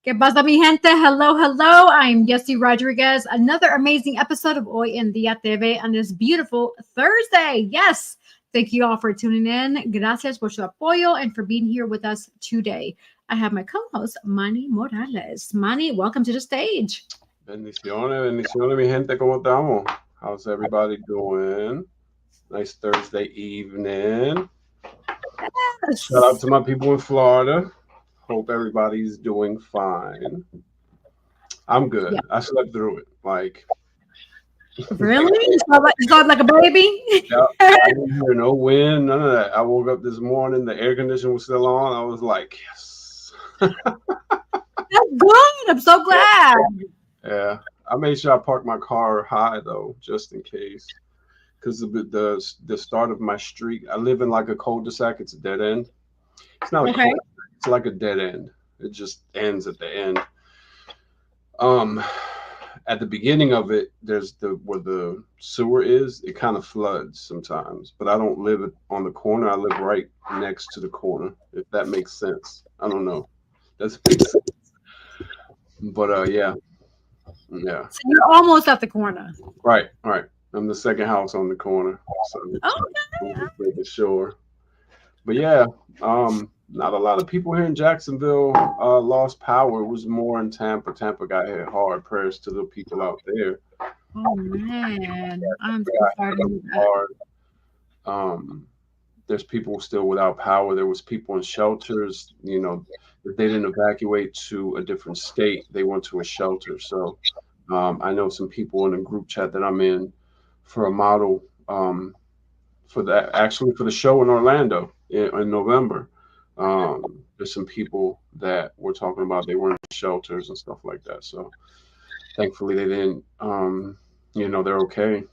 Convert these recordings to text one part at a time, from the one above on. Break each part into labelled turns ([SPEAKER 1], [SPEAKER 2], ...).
[SPEAKER 1] ¿Qué pasa, mi gente? Hello, hello. I'm Yesy Rodriguez. Another amazing episode of Hoy en Día TV on this beautiful Thursday. Yes. Thank you all for tuning in. Gracias por su apoyo and for being here with us today. I have my co-host, Manny Morales. Manny, welcome to the stage.
[SPEAKER 2] Bendiciones, bendiciones, mi gente, ¿cómo estamos? How's everybody doing? Nice Thursday evening.
[SPEAKER 1] Yes.
[SPEAKER 2] Shout out to my people in Florida. Hope everybody's doing fine. I'm good.
[SPEAKER 1] Yeah.
[SPEAKER 2] I slept through it.
[SPEAKER 1] Really? You slept like a baby?
[SPEAKER 2] Yeah, I didn't hear no wind, none of that. I woke up this morning, the air conditioner was still on. I was like, yes.
[SPEAKER 1] That's good. I'm so glad.
[SPEAKER 2] Yeah, I made sure I parked my car high though, just in case. Because the start of my street, I live in like a cul-de-sac. It's a dead end. It's not a
[SPEAKER 1] Okay.
[SPEAKER 2] cul-de-sac. It's like a dead end. It just ends at the end. At the beginning of it, there's where the sewer is. It kind of floods sometimes, but I don't live on the corner. I live right next to the corner. If that makes sense, I don't know. Does it make sense? But yeah.
[SPEAKER 1] So you're almost at the corner.
[SPEAKER 2] Right. I'm the second house on the corner, so
[SPEAKER 1] Okay.
[SPEAKER 2] I'm just making sure. But yeah, not a lot of people here in Jacksonville lost power. It was more in Tampa. Tampa got hit hard. Prayers to the people out there.
[SPEAKER 1] Oh man, I'm so
[SPEAKER 2] Got
[SPEAKER 1] sorry
[SPEAKER 2] hit
[SPEAKER 1] to
[SPEAKER 2] up
[SPEAKER 1] hear that.
[SPEAKER 2] hard. There's people still without power. There was people in shelters. If they didn't evacuate to a different state, they went to a shelter. So I know some people in a group chat that I'm in for a model for the show in Orlando in November. There's some people that we're talking about. They were in shelters and stuff like that. So thankfully they didn't. They're okay.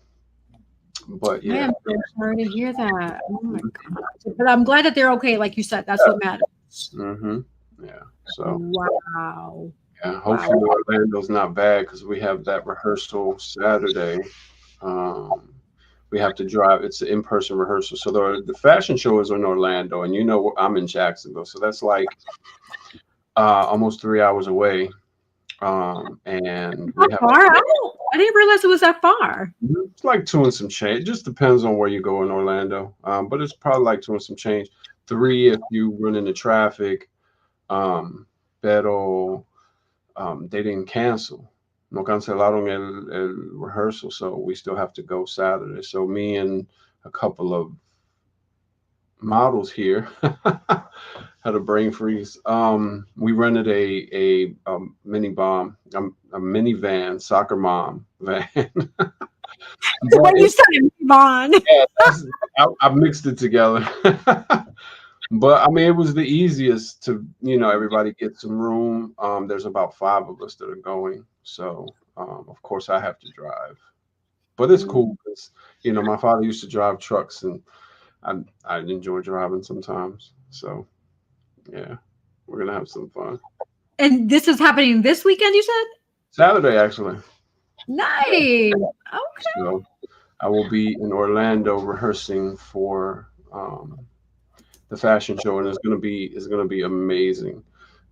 [SPEAKER 2] But
[SPEAKER 1] I
[SPEAKER 2] yeah.
[SPEAKER 1] am so sorry to hear that. Oh my God. But I'm glad that they're okay. Like you said, that's what matters.
[SPEAKER 2] Mm-hmm. Yeah. So
[SPEAKER 1] Wow.
[SPEAKER 2] yeah. Hopefully Orlando's not bad because we have that rehearsal Saturday. Um, we have to drive. It's an in-person rehearsal. So the fashion show is in Orlando, and I'm in Jacksonville, so that's like almost 3 hours away. And we
[SPEAKER 1] That
[SPEAKER 2] have
[SPEAKER 1] far? I didn't realize it was that far.
[SPEAKER 2] it's like two and some change. It just depends on where you go in Orlando. But it's probably like two and some change. 3 if you run into traffic. Pero they didn't cancel. No cancelaron el rehearsal, so we still have to go Saturday. So me and a couple of models here had a brain freeze. We rented a mini bomb, a minivan, soccer mom van.
[SPEAKER 1] When you said Yvonne.
[SPEAKER 2] Yeah, I mixed it together. But I mean, it was the easiest to, everybody get some room. There's about 5 of us that are going, so of course I have to drive. But it's cool because my father used to drive trucks, and I enjoy driving sometimes. So yeah, we're gonna have some fun.
[SPEAKER 1] And this is happening this weekend, you said?
[SPEAKER 2] Saturday, actually.
[SPEAKER 1] Nice. Okay.
[SPEAKER 2] So I will be in Orlando rehearsing for the fashion show, and it's gonna be amazing.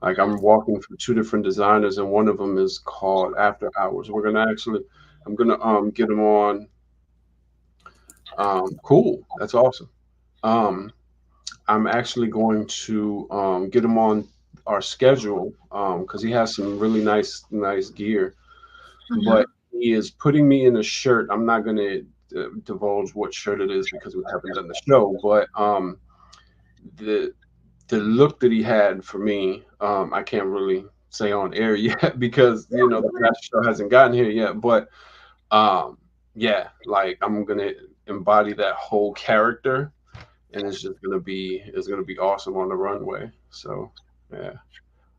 [SPEAKER 2] Like I'm walking for 2 different designers, and one of them is called After Hours. I'm gonna get them on. Cool, that's awesome. Um, I'm actually going to get him on our schedule because he has some really nice gear. But he is putting me in a shirt. I'm not going to divulge what shirt it is because we haven't done the show. But the the look that he had for me, I can't really say on air yet because the fashion show hasn't gotten here yet. But um, yeah, like I'm gonna embody that whole character, and it's gonna be awesome on the runway. So yeah,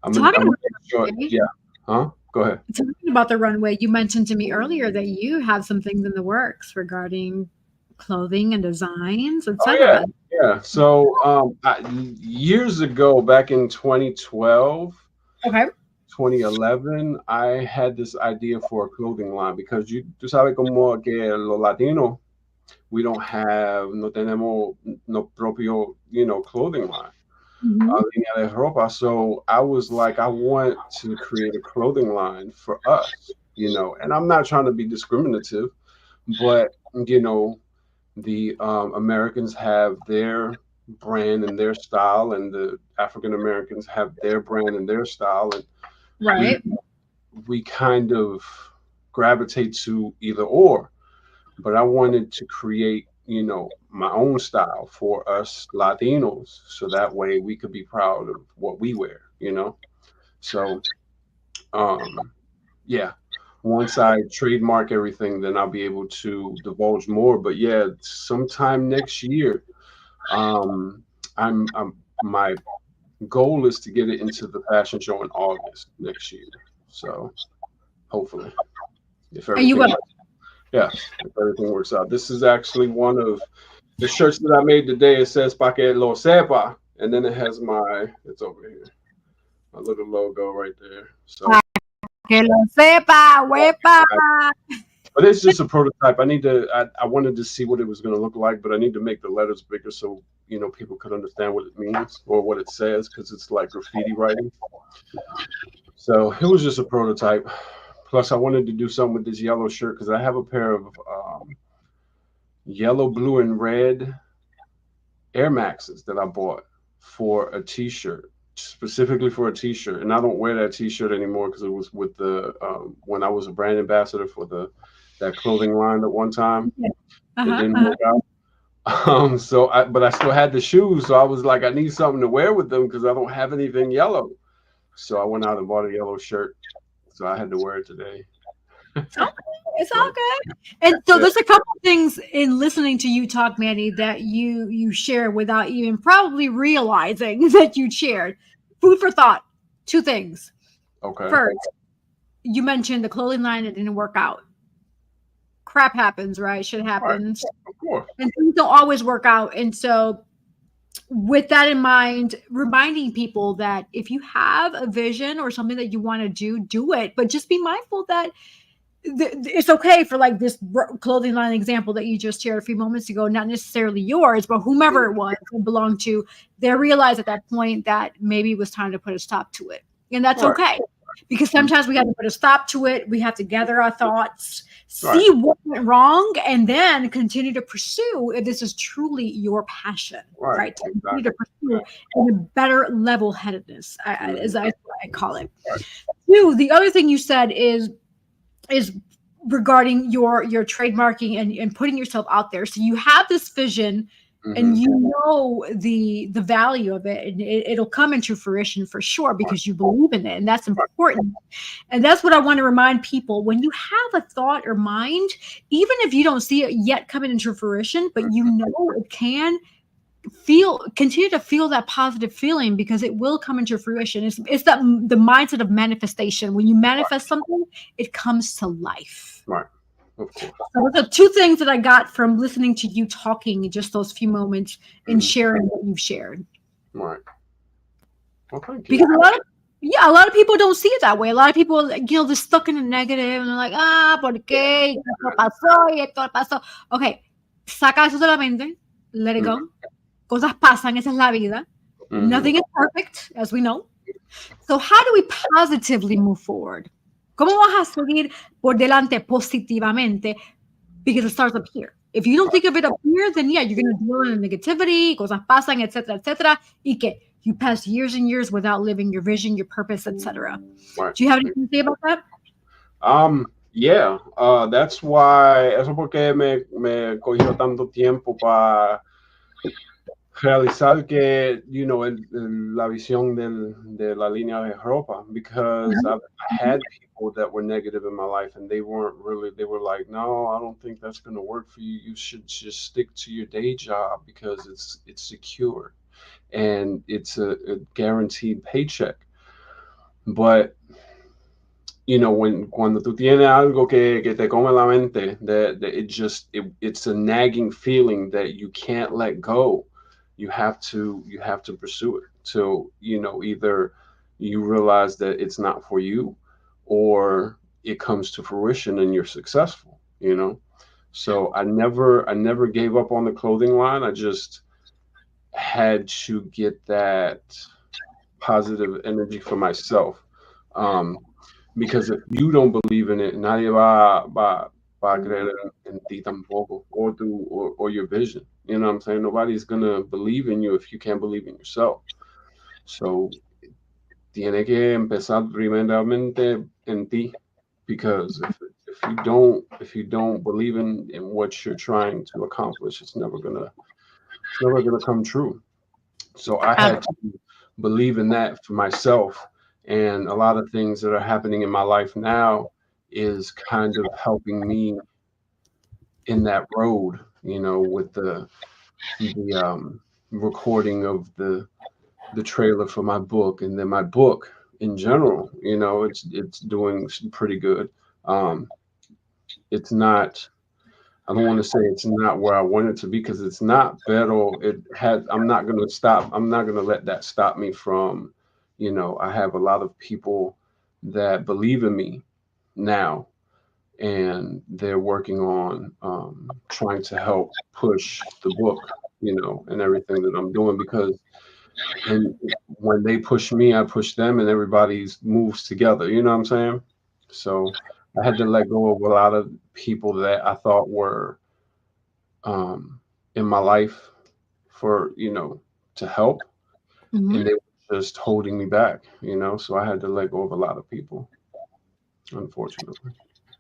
[SPEAKER 1] Talking
[SPEAKER 2] I'm
[SPEAKER 1] about
[SPEAKER 2] sure.
[SPEAKER 1] the runway,
[SPEAKER 2] Yeah, huh? Go ahead.
[SPEAKER 1] talking about the runway, you mentioned to me earlier that you have some things in the works regarding clothing and designs,
[SPEAKER 2] Oh yeah,
[SPEAKER 1] etc.
[SPEAKER 2] yeah. So years ago, back in 2012,
[SPEAKER 1] Okay.
[SPEAKER 2] 2011, I had this idea for a clothing line because tú sabes como que los latinos, we don't have, no tenemos no propio, clothing line.
[SPEAKER 1] Mhm.
[SPEAKER 2] línea de ropa. So I was like, I want to create a clothing line for us, and I'm not trying to be discriminative, but the Americans have their brand and their style, and the African Americans have their brand and their style, and we
[SPEAKER 1] Right.
[SPEAKER 2] we kind of gravitate to either or. But I wanted to create, my own style for us Latinos, so that way we could be proud of what we wear. So, um, yeah, once I trademark everything, then I'll be able to divulge more. But yeah, sometime next year, um, I'm my goal is to get it into the fashion show in August next year. So hopefully, if
[SPEAKER 1] And you
[SPEAKER 2] everything
[SPEAKER 1] will.
[SPEAKER 2] works, yes, if everything works out. This is actually one of the shirts that I made today. It says "Pa que lo sepa," and then it has it's over here, my little logo right there. So,
[SPEAKER 1] Que lo sepa, huepa.
[SPEAKER 2] but it's just a prototype. I wanted to see what it was going to look like, but I need to make the letters bigger so people could understand what it means or what it says because it's like graffiti writing. So it was just a prototype. Plus, I wanted to do something with this yellow shirt because I have a pair of yellow, blue, and red Air Maxes that I bought for a T-shirt, specifically for a T-shirt, and I don't wear that T-shirt anymore because it was with the when I was a brand ambassador for that clothing line at one time. It
[SPEAKER 1] Uh-huh,
[SPEAKER 2] didn't
[SPEAKER 1] uh-huh.
[SPEAKER 2] work out. But I still had the shoes, so I was like, I need something to wear with them because I don't have anything yellow. So I went out and bought a yellow shirt. So I had to wear it today.
[SPEAKER 1] Okay, it's all
[SPEAKER 2] So
[SPEAKER 1] good. And so
[SPEAKER 2] yeah,
[SPEAKER 1] there's a couple things in listening to you talk, Manny, that you share without even probably realizing that you shared. Food for thought. Two things.
[SPEAKER 2] okay,
[SPEAKER 1] First, you mentioned the clothing line that didn't work out. Crap happens, right? Shit
[SPEAKER 2] right,
[SPEAKER 1] happens.
[SPEAKER 2] of course,
[SPEAKER 1] And things don't always work out. And so with that in mind, reminding people that if you have a vision or something that you want to do it. But just be mindful that it's okay for like this clothing line example that you just shared a few moments ago, not necessarily yours, but whomever it was it belonged to, they realized at that point that maybe it was time to put a stop to it. And that's
[SPEAKER 2] right,
[SPEAKER 1] okay. Because sometimes we have to put a stop to it. We have to gather our thoughts,
[SPEAKER 2] right,
[SPEAKER 1] see what went wrong, and then continue to pursue if this is truly your passion,
[SPEAKER 2] right,
[SPEAKER 1] right? To continue to
[SPEAKER 2] exactly.
[SPEAKER 1] pursue in a better level headedness,
[SPEAKER 2] Mhm.
[SPEAKER 1] as I call it.
[SPEAKER 2] Right.
[SPEAKER 1] Two, the other thing you said is regarding your trademarking and putting yourself out there. So you have this vision and
[SPEAKER 2] Hmm.
[SPEAKER 1] you know the value of it and it'll come into fruition for sure
[SPEAKER 2] Right.
[SPEAKER 1] because you believe in it and that's
[SPEAKER 2] Right.
[SPEAKER 1] important. And that's what I want to remind people. When you have a thought or mind, even if you don't see it yet coming into fruition, but you know it can, continue to feel that positive feeling because it will come into fruition. It's that the mindset of manifestation. When you manifest something, it comes to life.
[SPEAKER 2] Right. Of course.
[SPEAKER 1] So those are two things that I got from listening to you talking in just those few moments and
[SPEAKER 2] Hmm.
[SPEAKER 1] sharing what you've shared.
[SPEAKER 2] Right. Well, thank you.
[SPEAKER 1] Because a lot of people don't see it that way. A lot of people, they're stuck in the negative and they're like, ¿por qué? Esto pasó y esto pasó. Okay, saca eso de la mente, let it
[SPEAKER 2] Hmm.
[SPEAKER 1] go. Cosas pasan, esa es la vida.
[SPEAKER 2] Hmm.
[SPEAKER 1] Nothing is perfect, as we know. So how do we positively move forward? ¿Cómo vas a seguir por delante positivamente? Because it starts up here. If you don't think of it up here, then yeah, you're going to dwell in the negativity, cosas pasan, etc., y que you pass years and years without living your vision, your purpose, etc.
[SPEAKER 2] Right.
[SPEAKER 1] Do you have anything to say about that?
[SPEAKER 2] Yeah. That's why. Eso porque me cogió tanto tiempo para realizar que, la visión de la línea de ropa, because I had people that were negative in my life and they weren't really, they were like, no, I don't think that's going to work for you. You should just stick to your day job because it's secure and it's a guaranteed paycheck. But, cuando tú tienes algo que te come la mente, that it's a nagging feeling that you can't let go. You have to pursue it till either you realize that it's not for you or it comes to fruition and you're successful. So I never gave up on the clothing line. I just had to get that positive energy for myself. Um, because if you don't believe in it, nadie va a creer en ti tampoco, or your vision. You know what I'm saying? Nobody's gonna believe in you if you can't believe in yourself. So tiene que empezar primeramente en ti, because if you don't believe in what you're trying to accomplish, it's never gonna come true. So I had to believe in that for myself. And a lot of things that are happening in my life now is kind of helping me in that road, with the recording of the trailer for my book, and then my book in general, it's doing pretty good. Um, it's not I don't want to say it's not where I want it to be, because it's not, pero I'm not going to stop. I'm not going to let that stop me from, I have a lot of people that believe in me now, and they're working on trying to help push the book, and everything that I'm doing, because and when they push me, I push them, and everybody's moves together. You know what I'm saying? So I had to let go of a lot of people that I thought were um, in my life for to help, and
[SPEAKER 1] Mhm.
[SPEAKER 2] they were just holding me back. So I had to let go of a lot of people, unfortunately.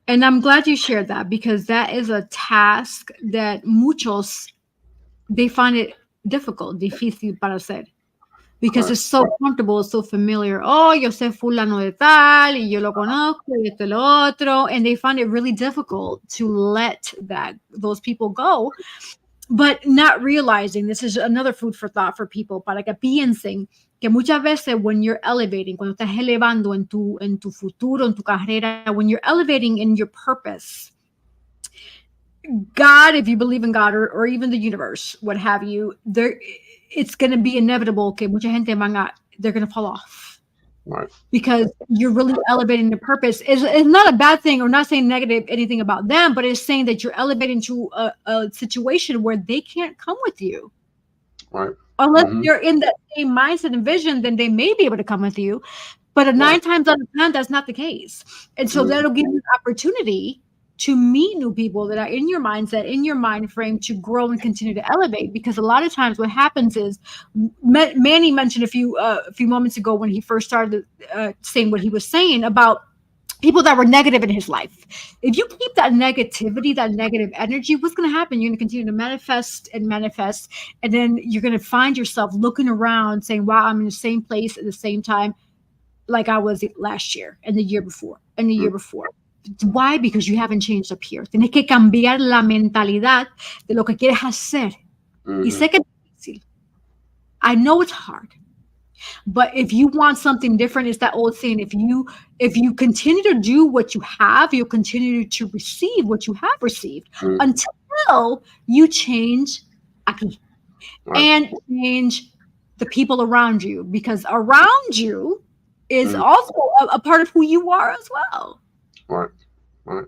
[SPEAKER 1] And I'm glad you shared that because that is a task that muchos they find it difficult, difícil para hacer. Because
[SPEAKER 2] Right.
[SPEAKER 1] it's so comfortable, so familiar. Oh, yo sé fulano de tal, y yo lo conozco, y esto y lo otro, and they find it really difficult to let those people go, but not realizing this is another food for thought for people, para que piensen que muchas veces when you're elevating, cuando estás elevando en tu futuro, en tu carrera, when you're elevating in your purpose, God, if you believe in God or even the universe, what have you, there it's going to be inevitable que mucha gente they're going to fall off
[SPEAKER 2] Right.
[SPEAKER 1] because you're really elevating the purpose. It's not a bad thing or not saying negative anything about them, but it's saying that you're elevating to a situation where they can't come with you.
[SPEAKER 2] Right.
[SPEAKER 1] Unless
[SPEAKER 2] Hmm.
[SPEAKER 1] they're in that same mindset and vision, then they may be able to come with you. But
[SPEAKER 2] Right.
[SPEAKER 1] 9 times out of 10, that's not the case. And so
[SPEAKER 2] Hmm.
[SPEAKER 1] that'll give you an opportunity to meet new people that are in your mindset, in your mind frame to grow and continue to elevate. Because a lot of times what happens is Manny mentioned a few moments ago when he first started saying what he was saying about people that were negative in his life. If you keep that negativity, that negative energy, what's going to happen? You're going to continue to manifest and manifest. And then you're going to find yourself looking around saying, wow, I'm in the same place at the same time like I was last year and the year before and the year before. Why? Because you haven't changed up here. Tienes que cambiar la mentalidad de lo que quieres hacer. Y
[SPEAKER 2] Hmm.
[SPEAKER 1] sé que es difícil. I know it's hard. But if you want something different, it's that old saying, if you continue to do what you have, you'll continue to receive what you have received
[SPEAKER 2] Hmm.
[SPEAKER 1] until you change aquí
[SPEAKER 2] Right.
[SPEAKER 1] and change the people around you because around you is
[SPEAKER 2] Hmm.
[SPEAKER 1] also a part of who you are as well.
[SPEAKER 2] Right. Right.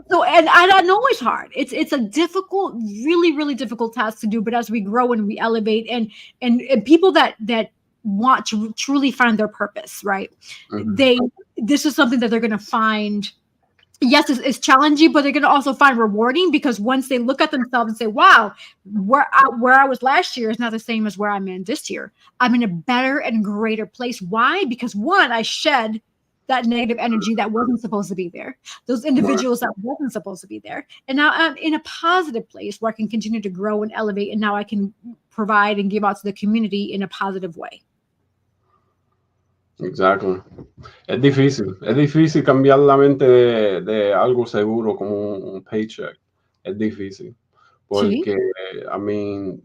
[SPEAKER 1] So, and I know it's hard. It's a difficult, really, really difficult task to do. But as we grow and we elevate, and people that want to truly find their purpose, right?
[SPEAKER 2] Hmm.
[SPEAKER 1] They This is something that they're going to find. Yes, it's challenging, but they're going to also find rewarding because once they look at themselves and say, "Wow, where I was last year is not the same as where I'm in this year. I'm in a better and greater place." Why? Because one, I shed that negative energy that wasn't supposed to be there, those
[SPEAKER 2] Right.
[SPEAKER 1] individuals that wasn't supposed to be there, and now I'm in a positive place where I can continue to grow and elevate, and now I can provide and give out to the community in a positive way.
[SPEAKER 2] Exactly. Es difícil cambiar la mente de algo seguro como un paycheck. Es difícil
[SPEAKER 1] Sí.
[SPEAKER 2] porque, I mean,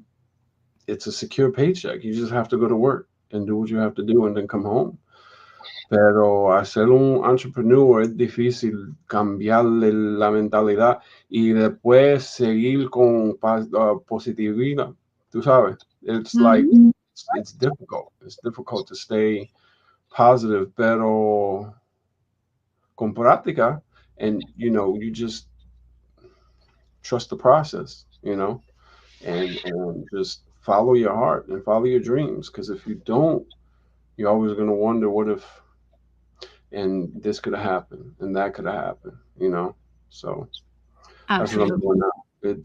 [SPEAKER 2] it's a secure paycheck. You just have to go to work and do what you have to do and then come home. Pero hacer un entrepreneur es difícil cambiarle la mentalidad y después seguir con positividad. Tú sabes, it's like
[SPEAKER 1] Mhm.
[SPEAKER 2] it's difficult. It's difficult to stay positive, pero con práctica, and you just trust the process, and just follow your heart and follow your dreams. Because if you don't, you're always going to wonder what if, and this could have happened and that could have happened, you know? So that's what I'm
[SPEAKER 1] Absolutely.
[SPEAKER 2] doing now.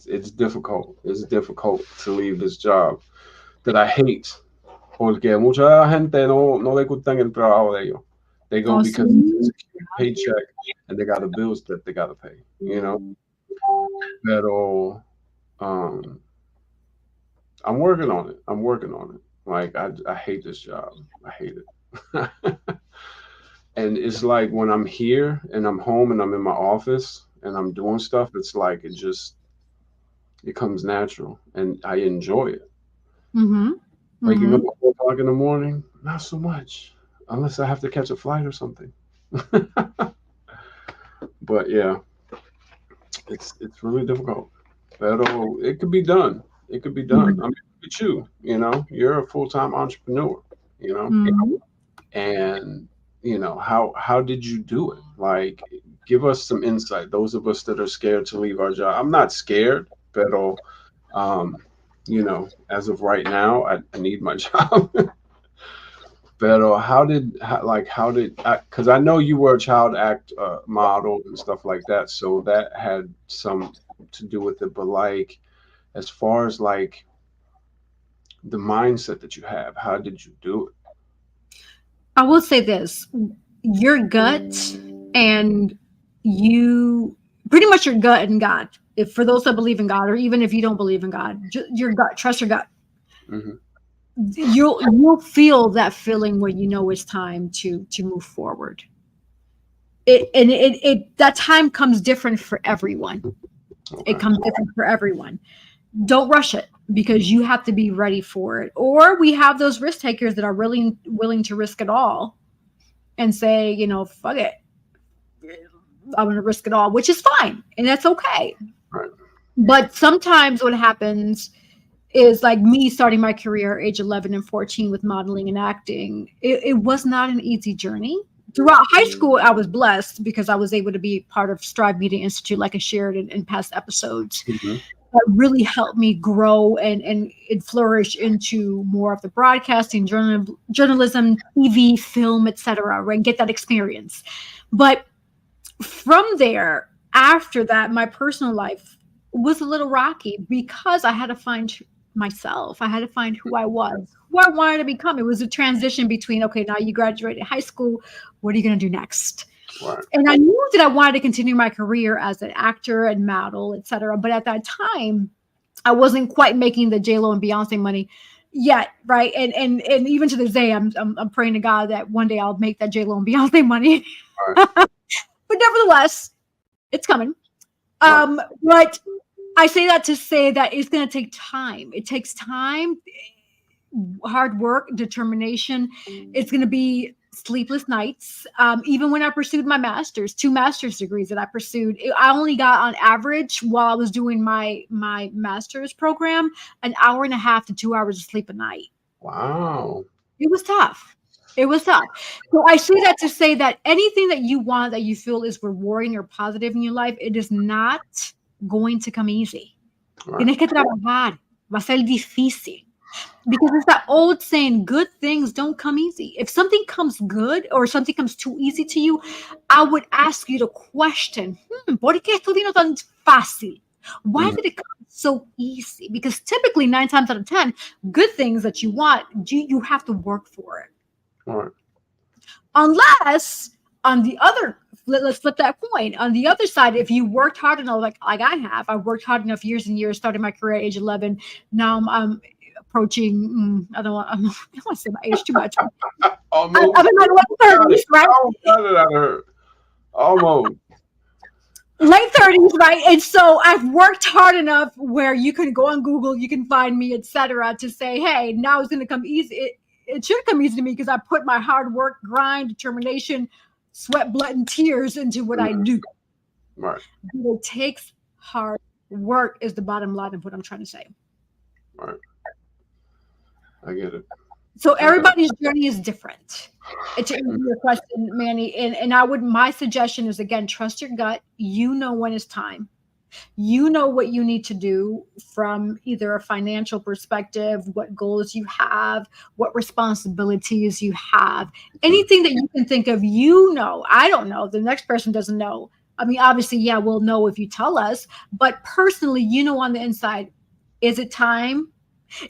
[SPEAKER 2] It's difficult. It's difficult to leave this job that I hate. Porque mucha gente no le gustan el trabajo de ellos. They go
[SPEAKER 1] Oh,
[SPEAKER 2] because it's a
[SPEAKER 1] see?
[SPEAKER 2] secure paycheck and they got the bills that they got to pay, you know? Pero um, I'm working on it. I'm working on it. Like, I hate this job. I hate it. And it's like when I'm here and I'm home and I'm in my office and I'm doing stuff, it's like it comes natural and I enjoy it.
[SPEAKER 1] Mm-hmm.
[SPEAKER 2] Waking
[SPEAKER 1] Mm-hmm.
[SPEAKER 2] up at 4 o'clock in the morning, not so much, unless I have to catch a flight or something. But yeah, it's really difficult. But it could be done. It could be done. I mean, look at you. You know, you're a full time entrepreneur. You know,
[SPEAKER 1] Mm-hmm.
[SPEAKER 2] and how did you do it? Like, give us some insight. Those of us that are scared to leave our job. I'm not scared, but um, as of right now, I need my job. But how did because I know you were a child act model and stuff like that, so that had some to do with it. But like, as far as like the mindset that you have, how did you do
[SPEAKER 1] I will say this: your gut and you, pretty much your gut and God. If for those that believe in God, or even if you don't believe in God, your gut, trust your gut.
[SPEAKER 2] it?
[SPEAKER 1] You'll feel that feeling when you know it's time to move forward. It that time comes different for everyone. It
[SPEAKER 2] Okay.
[SPEAKER 1] comes different for everyone. Don't rush it because you have to be ready for it. Or we have those risk takers that are really willing to risk it all and say, fuck it, I'm going to risk it all, which is fine and that's okay.
[SPEAKER 2] Right.
[SPEAKER 1] But sometimes what happens is like me starting my career age 11 and 14 with modeling and acting. It was not an easy journey. Throughout high school, I was blessed because I was able to be part of Strive Media Institute, like I shared in past episodes.
[SPEAKER 2] Hmm.
[SPEAKER 1] That really helped me grow and it flourish into more of the broadcasting, journalism, TV, film, etc. Right, and get that experience. But from there, after that, my personal life was a little rocky because I had to find myself. I had to find who I was, who I wanted to become. It was a transition between, okay, now you graduated high school. What are you going to do next?
[SPEAKER 2] Right.
[SPEAKER 1] And I knew that I wanted to continue my career as an actor and model, etc. But at that time, I wasn't quite making the J Lo and Beyonce money yet, right? And even to this day, I'm praying to God that one day I'll make that J Lo and Beyonce money.
[SPEAKER 2] Right.
[SPEAKER 1] But nevertheless, it's coming.
[SPEAKER 2] Right.
[SPEAKER 1] But I say that to say that it's going to take time. It takes time, hard work, determination. It's going to be sleepless nights. Even when I pursued my master's, 2 master's degrees that I pursued, I only got on average while I was doing my master's program, an hour and a half to 2 hours of sleep a night.
[SPEAKER 2] Wow.
[SPEAKER 1] It was tough. It was tough. So I say that to say that anything that you want that you feel is rewarding or positive in your life, it is not going to come easy.
[SPEAKER 2] Right.
[SPEAKER 1] Tienes que trabajar. Va a ser difícil. Because it's that old saying, good things don't come easy. If something comes good or something comes too easy to you, I would ask you to question, ¿por qué esto vino tan fácil? Why
[SPEAKER 2] Hmm.
[SPEAKER 1] did it come so easy? Because typically 9 times out of 10, good things that you want, you have to work for it.
[SPEAKER 2] Right.
[SPEAKER 1] Unless on the other, let's flip that coin. On the other side, if you worked hard enough, like I worked hard enough years and years, started my career at age 11. Now I'm approaching, I don't want to say my age too much.
[SPEAKER 2] Almost.
[SPEAKER 1] I'm in my late 30s, right?
[SPEAKER 2] Almost got it out of her. Almost.
[SPEAKER 1] Late 30s, right? And so I've worked hard enough where you can go on Google, you can find me, etc., to say, hey, now it's going to come easy. It should come easy to me because I put my hard work, grind, determination, sweat, blood, and tears into what I
[SPEAKER 2] Mhm.
[SPEAKER 1] do.
[SPEAKER 2] Right.
[SPEAKER 1] But it takes hard work is the bottom line of what I'm trying to say.
[SPEAKER 2] Right. I get it.
[SPEAKER 1] So
[SPEAKER 2] I got it.
[SPEAKER 1] everybody's journey is different. To answer your question, Manny, and my suggestion is again, trust your gut. You know when it's time. You know what you need to do from either a financial perspective, what goals you have, what responsibilities you have,
[SPEAKER 2] Mm,
[SPEAKER 1] anything that you can think of. You know, I don't know. The next person doesn't know. I mean, obviously, yeah, we'll know if you tell us, but personally, you know, on the inside, is it time?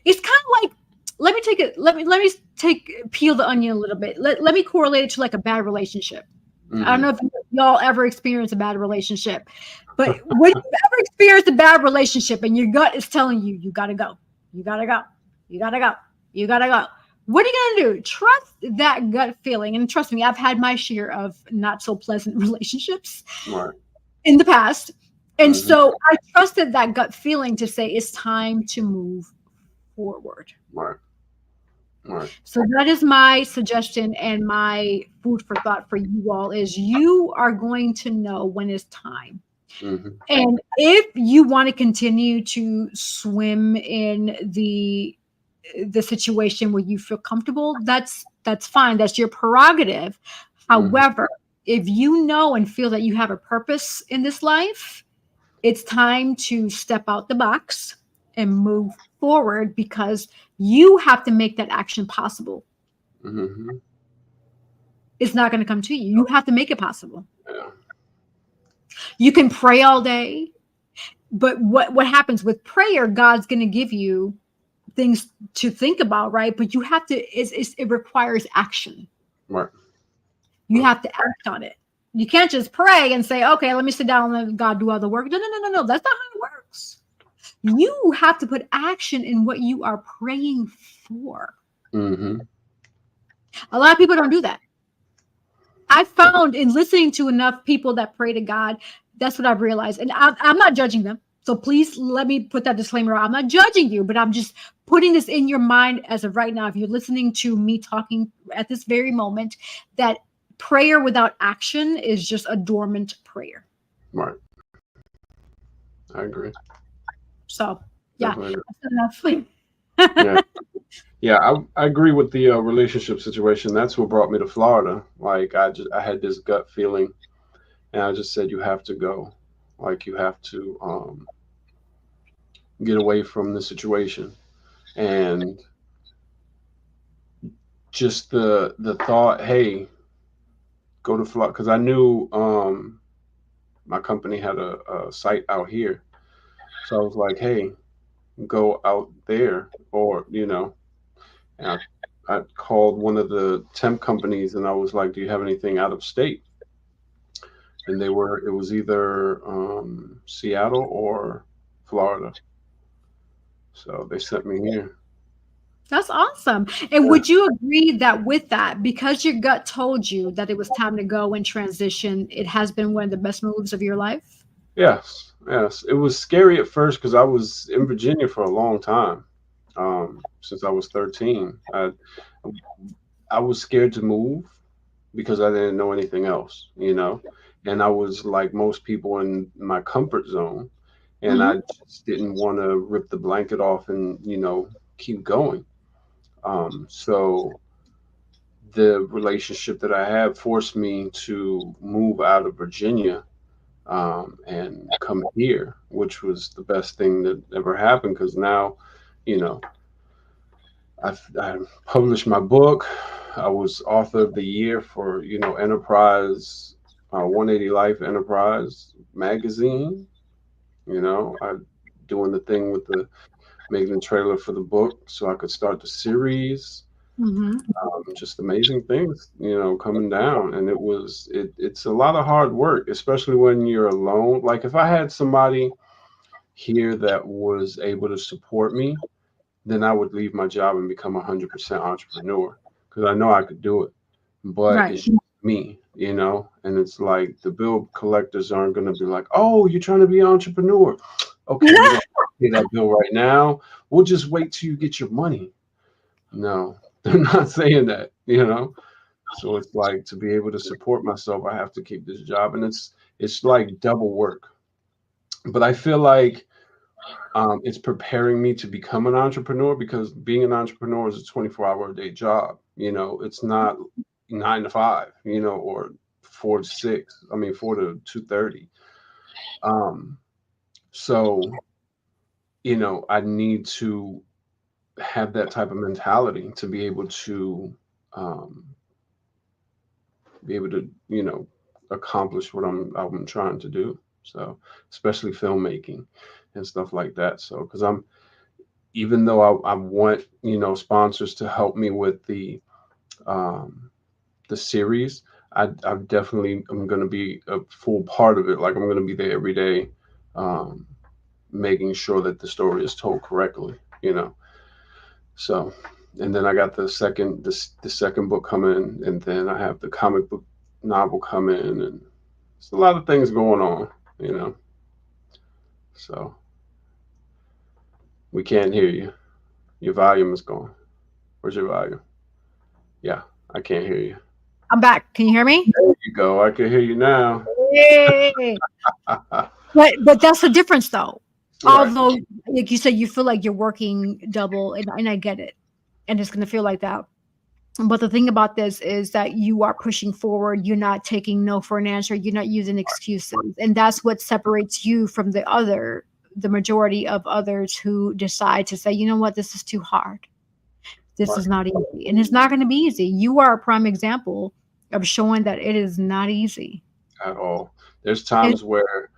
[SPEAKER 1] It's kind of like, let me take it, let me take, peel the onion a little bit. Let me correlate it to like a bad relationship. I don't
[SPEAKER 2] mm-hmm.
[SPEAKER 1] know if y'all ever experienced a bad relationship, but when you ever experienced a bad relationship and your gut is telling you, you gotta go, you gotta go, you gotta go, you gotta go. What are you gonna do? Trust that gut feeling. And trust me, I've had my share of not so pleasant relationships
[SPEAKER 2] Right.
[SPEAKER 1] in the past. And
[SPEAKER 2] Mm-hmm.
[SPEAKER 1] so I trusted that gut feeling to say it's time to move forward.
[SPEAKER 2] Right. Right.
[SPEAKER 1] So that is my suggestion and my food for thought for you all is you are going to know when it's time.
[SPEAKER 2] Mm-hmm.
[SPEAKER 1] And if you want to continue to swim in the situation where you feel comfortable, that's fine. That's your prerogative.
[SPEAKER 2] Mm-hmm.
[SPEAKER 1] However, if you know and feel that you have a purpose in this life, it's time to step out the box and move forward because you have to make that action possible.
[SPEAKER 2] Mm-hmm.
[SPEAKER 1] It's not going to come to you. You have to make it possible.
[SPEAKER 2] Yeah.
[SPEAKER 1] You can pray all day, but what happens with prayer? God's going to give you things to think about, right? But you have to. It requires action.
[SPEAKER 2] Right.
[SPEAKER 1] You
[SPEAKER 2] Right.
[SPEAKER 1] have to act on it. You can't just pray and say, "Okay, let me sit down and let God do all the work." No, no, no, no, no. That's not how it works. You have to put action in what you are praying for.
[SPEAKER 2] Mm-hmm.
[SPEAKER 1] A lot of people don't do that. I found in listening to enough people that pray to God, that's what I've realized. And I'm not judging them. So please let me put that disclaimer out. I'm not judging you, but I'm just putting this in your mind as of right now. If you're listening to me talking at this very moment, that prayer without action is just a dormant prayer.
[SPEAKER 2] Right. I agree.
[SPEAKER 1] So, yeah,
[SPEAKER 2] Definitely agree.
[SPEAKER 1] that's enough.
[SPEAKER 2] Yeah. Yeah. I agree with the relationship situation. That's what brought me to Florida. Like I had this gut feeling, and I just said you have to go. Like you have to get away from the situation, and just the thought, hey, go to Florida, because I knew my company had a site out here, so I was like, hey, go out there, or and I called one of the temp companies, and I was like, do you have anything out of state? And it was either Seattle or Florida, so they sent me here.
[SPEAKER 1] That's awesome. And
[SPEAKER 2] Yeah.
[SPEAKER 1] would you agree that with that, because your gut told you that it was time to go and transition, it has been one of the best moves of your life?
[SPEAKER 2] Yes, yes. It was scary at first because I was in Virginia for a long time, since I was 13. I was scared to move because I didn't know anything else, and I was like most people in my comfort zone, and I
[SPEAKER 1] Hmm.
[SPEAKER 2] just didn't want to rip the blanket off and keep going. So the relationship that I had forced me to move out of Virginia and come here, which was the best thing that ever happened because now, you know, I published my book. I was author of the year for Enterprise 180 Life Enterprise magazine. I doing the thing with the making the trailer for the book so I could start the series.
[SPEAKER 1] Hmm.
[SPEAKER 2] Just amazing things, coming down, and it's a lot of hard work, especially when you're alone. Like if I had somebody here that was able to support me, then I would leave my job and become 100% entrepreneur because I know I could do it. But
[SPEAKER 1] Right.
[SPEAKER 2] it's just me, and it's like the bill collectors aren't going to be like, oh, you're trying to be an entrepreneur. Okay, we don't pay that bill right now. We'll just wait till you get your money. No, they're not saying that. So it's like to be able to support myself, I have to keep this job, and it's like double work. But I feel like it's preparing me to become an entrepreneur because being an entrepreneur is a 24-hour a day job. It's not 9 to 5, or 4 to 6. I mean, 4 to 2:30. Um, So, I need to have that type of mentality to um, be able to, accomplish what I'm trying to do. So, especially filmmaking and stuff like that. So, because even though I want, sponsors to help me with um, the series, I definitely am going to be a full part of it. Like I'm going to be there every day, um, making sure that the story is told correctly. So, and then I got the second book coming, and then I have the comic book novel coming, and it's a lot of things going on. So we can't hear you. Your volume is gone. Where's your volume? Yeah, I can't hear you.
[SPEAKER 1] I'm back. Can you hear me?
[SPEAKER 2] There you go. I can hear you now.
[SPEAKER 1] Yay. But that's the difference, though.
[SPEAKER 2] Right.
[SPEAKER 1] Although, like you said, you feel like you're working double, and I get it, and it's going to feel like that. But the thing about this is that you are pushing forward. You're not taking no for an answer. You're not using excuses, and that's what separates you from the majority of others who decide to say, you know what, this is too hard. This
[SPEAKER 2] Right.
[SPEAKER 1] is not easy, and it's not going to be easy. You are a prime example of showing that it is not easy.
[SPEAKER 2] At all. There's
[SPEAKER 1] And
[SPEAKER 2] times where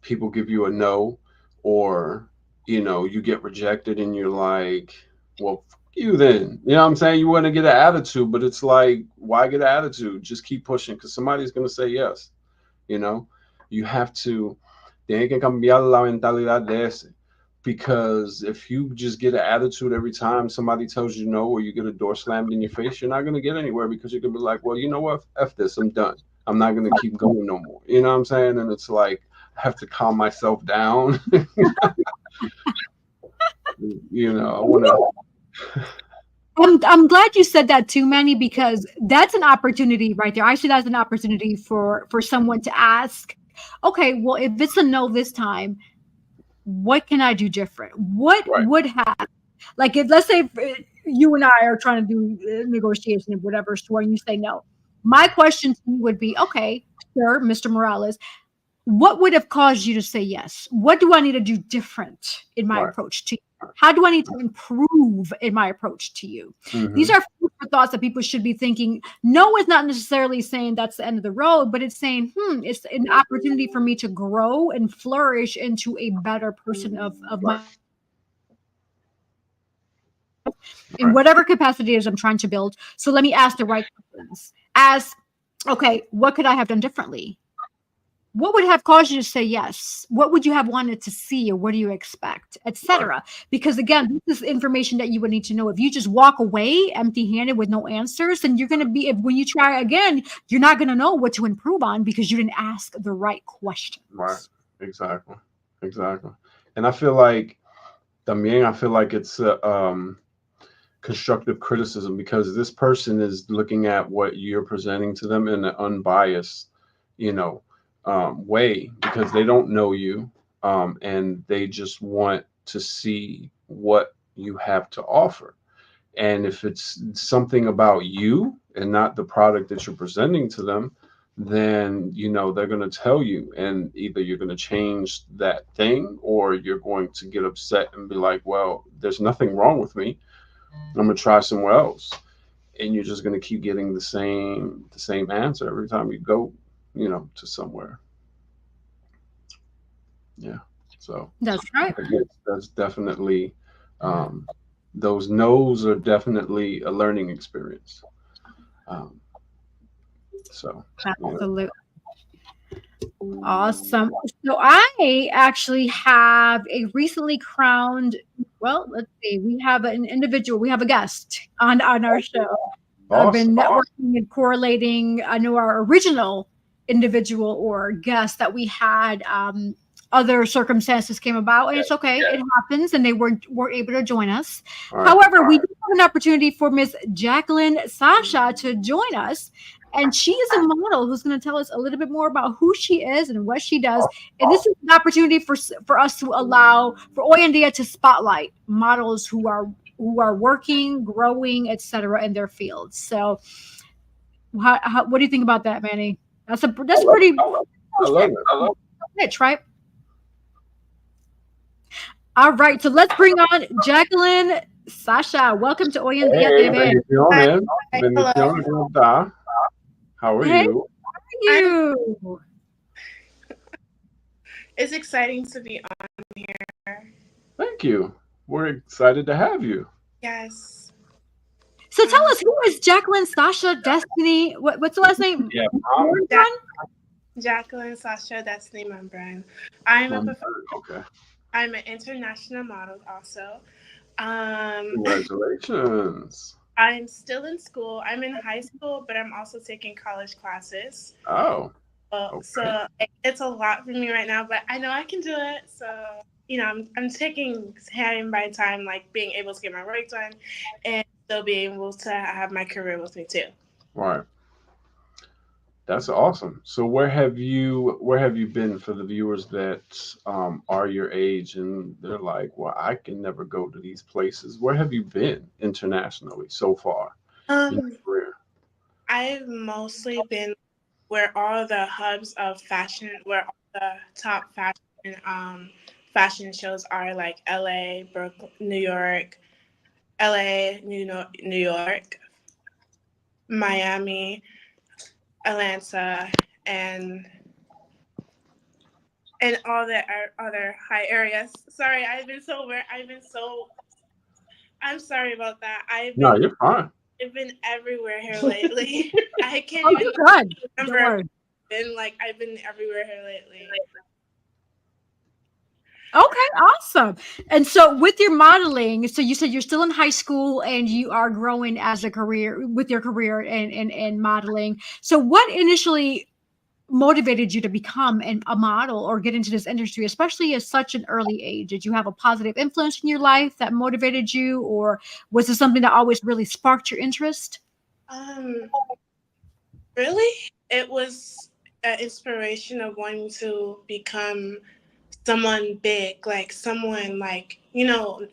[SPEAKER 2] people give you a no, or you get rejected, and you're like, "Well, f- you then." You know what I'm saying? You want to get an attitude, but it's like, why get an attitude? Just keep pushing because somebody's gonna say yes. You know, you have to. Tiene que cambiar la mentalidad de ese. Because if you just get an attitude every time somebody tells you no, or you get a door slammed in your face, you're not going to get anywhere because you're going to be like, well, you know what? F this. I'm done. I'm not going to keep going no more. You know what I'm saying? And it's like, I have to calm myself down. I want to.
[SPEAKER 1] I'm glad you said that too, Manny, because that's an opportunity right there. I see that as an opportunity for someone to ask, okay, well, if it's a no this time, what can I do different? What
[SPEAKER 2] Right.
[SPEAKER 1] would have, like, if let's say you and I are trying to do negotiation of whatever store, and you say no, my question to you would be, okay, sir, Mr. Morales, what would have caused you to say yes? What do I need to do different in my
[SPEAKER 2] Right.
[SPEAKER 1] approach to you? How do I need to improve in my approach to you? These
[SPEAKER 2] Hmm.
[SPEAKER 1] are food for thoughts that people should be thinking. No is not necessarily saying that's the end of the road, but it's saying, it's an opportunity for me to grow and flourish into a better person of
[SPEAKER 2] Right.
[SPEAKER 1] my in
[SPEAKER 2] Right.
[SPEAKER 1] whatever capacity it is I'm trying to build. So let me ask the right questions. Ask, okay, what could I have done differently? What would have caused you to say yes? What would you have wanted to see, or what do you expect,
[SPEAKER 2] Right.
[SPEAKER 1] etc.? Because again, this is information that you would need to know. If you just walk away empty-handed with no answers, then you're going to be, if when you try again, you're not going to know what to improve on because you didn't ask the right
[SPEAKER 2] Right.
[SPEAKER 1] questions.
[SPEAKER 2] Exactly. Exactly. And I feel like it's constructive criticism because this person is looking at what you're presenting to them in an unbiased, you know, way because they don't know you, and they just want to see what you have to offer. And if it's something about you and not the product that you're presenting to them, then they're going to tell you, and either you're going to change that thing or you're going to get upset and be like, well, there's nothing wrong with me. I'm gonna try somewhere else, and you're just gonna keep getting the same answer every time you go, to somewhere. Yeah. So
[SPEAKER 1] That's right.
[SPEAKER 2] I guess that's definitely um, those no's are definitely a learning experience. Um, so you know,
[SPEAKER 1] Absolutely. Awesome. So I actually have a recently crowned, well, let's see, we have an individual, we have a guest on our show. I've
[SPEAKER 2] awesome.
[SPEAKER 1] been networking and correlating. I know our original individual or guest that we had, other circumstances came about, and it's okay. It happens, and they weren't able to join us.
[SPEAKER 2] All right.
[SPEAKER 1] However, we do have an opportunity for Miss Jacqueline Sasha to join us, and she is a model who's going to tell us a little bit more about who she is and what she does. And this is an opportunity for us to allow for Oyandia to spotlight models who are working, growing, etc. in their fields. So, what do you think about that, Manny? That's
[SPEAKER 2] I love
[SPEAKER 1] pretty
[SPEAKER 2] it. I love it.
[SPEAKER 1] rich, right? All right, so let's bring on Jacqueline Sasha. Welcome to Hoy en Día
[SPEAKER 2] Hey,
[SPEAKER 1] TV.
[SPEAKER 3] Hi,
[SPEAKER 2] bendiciones.
[SPEAKER 3] hi, hello.
[SPEAKER 2] Bendiciones, ¿cómo está? How are
[SPEAKER 1] Hey, how
[SPEAKER 2] you?
[SPEAKER 1] are
[SPEAKER 3] I'm.
[SPEAKER 1] you?
[SPEAKER 3] It's exciting to be on here.
[SPEAKER 2] Thank you. We're excited to have you.
[SPEAKER 3] Yes.
[SPEAKER 1] So tell
[SPEAKER 3] Um,
[SPEAKER 1] us, who is Jacqueline Sasha Destiny? What's the last name?
[SPEAKER 2] Yeah,
[SPEAKER 3] Ja-
[SPEAKER 1] Morgan?
[SPEAKER 3] Jacqueline Sasha, that's the name I'm brand. I'm a
[SPEAKER 2] Mom.
[SPEAKER 3] prof-
[SPEAKER 2] Okay.
[SPEAKER 3] I'm an international model also. Um,
[SPEAKER 2] Congratulations.
[SPEAKER 3] I'm still in school. I'm in high school, but I'm also taking college classes.
[SPEAKER 2] Oh, okay.
[SPEAKER 3] So it's a lot for me right now, but I know I can do it. So I'm taking time by time, like being able to get my work done, and still being able to have my career with me too.
[SPEAKER 2] Right. That's awesome. So where have you been for the viewers that are your age and they're like, well, I can never go to these places. Where have you been internationally so far in
[SPEAKER 3] Um,
[SPEAKER 2] your career?
[SPEAKER 3] I've mostly been where all the hubs of fashion, where all the top fashion shows are, like LA, Brooklyn, New York, LA, New York, Miami, Atlanta, and all the other high areas. Sorry, I've been so. I'm sorry about that.
[SPEAKER 2] No, you're fine.
[SPEAKER 3] I've been everywhere here lately. I can't
[SPEAKER 1] Oh,
[SPEAKER 3] even
[SPEAKER 1] you're good. Don't
[SPEAKER 3] remember.
[SPEAKER 1] worry.
[SPEAKER 3] I've been everywhere here lately.
[SPEAKER 1] Okay, awesome. And so with your modeling, so you said you're still in high school and you are growing as a career with your career in modeling. So what initially motivated you to become a model or get into this industry, especially at such an early age? Did you have a positive influence in your life that motivated you, or was it something that always really sparked your interest?
[SPEAKER 3] Um, Really, it was an inspiration of wanting to become someone big, like someone like,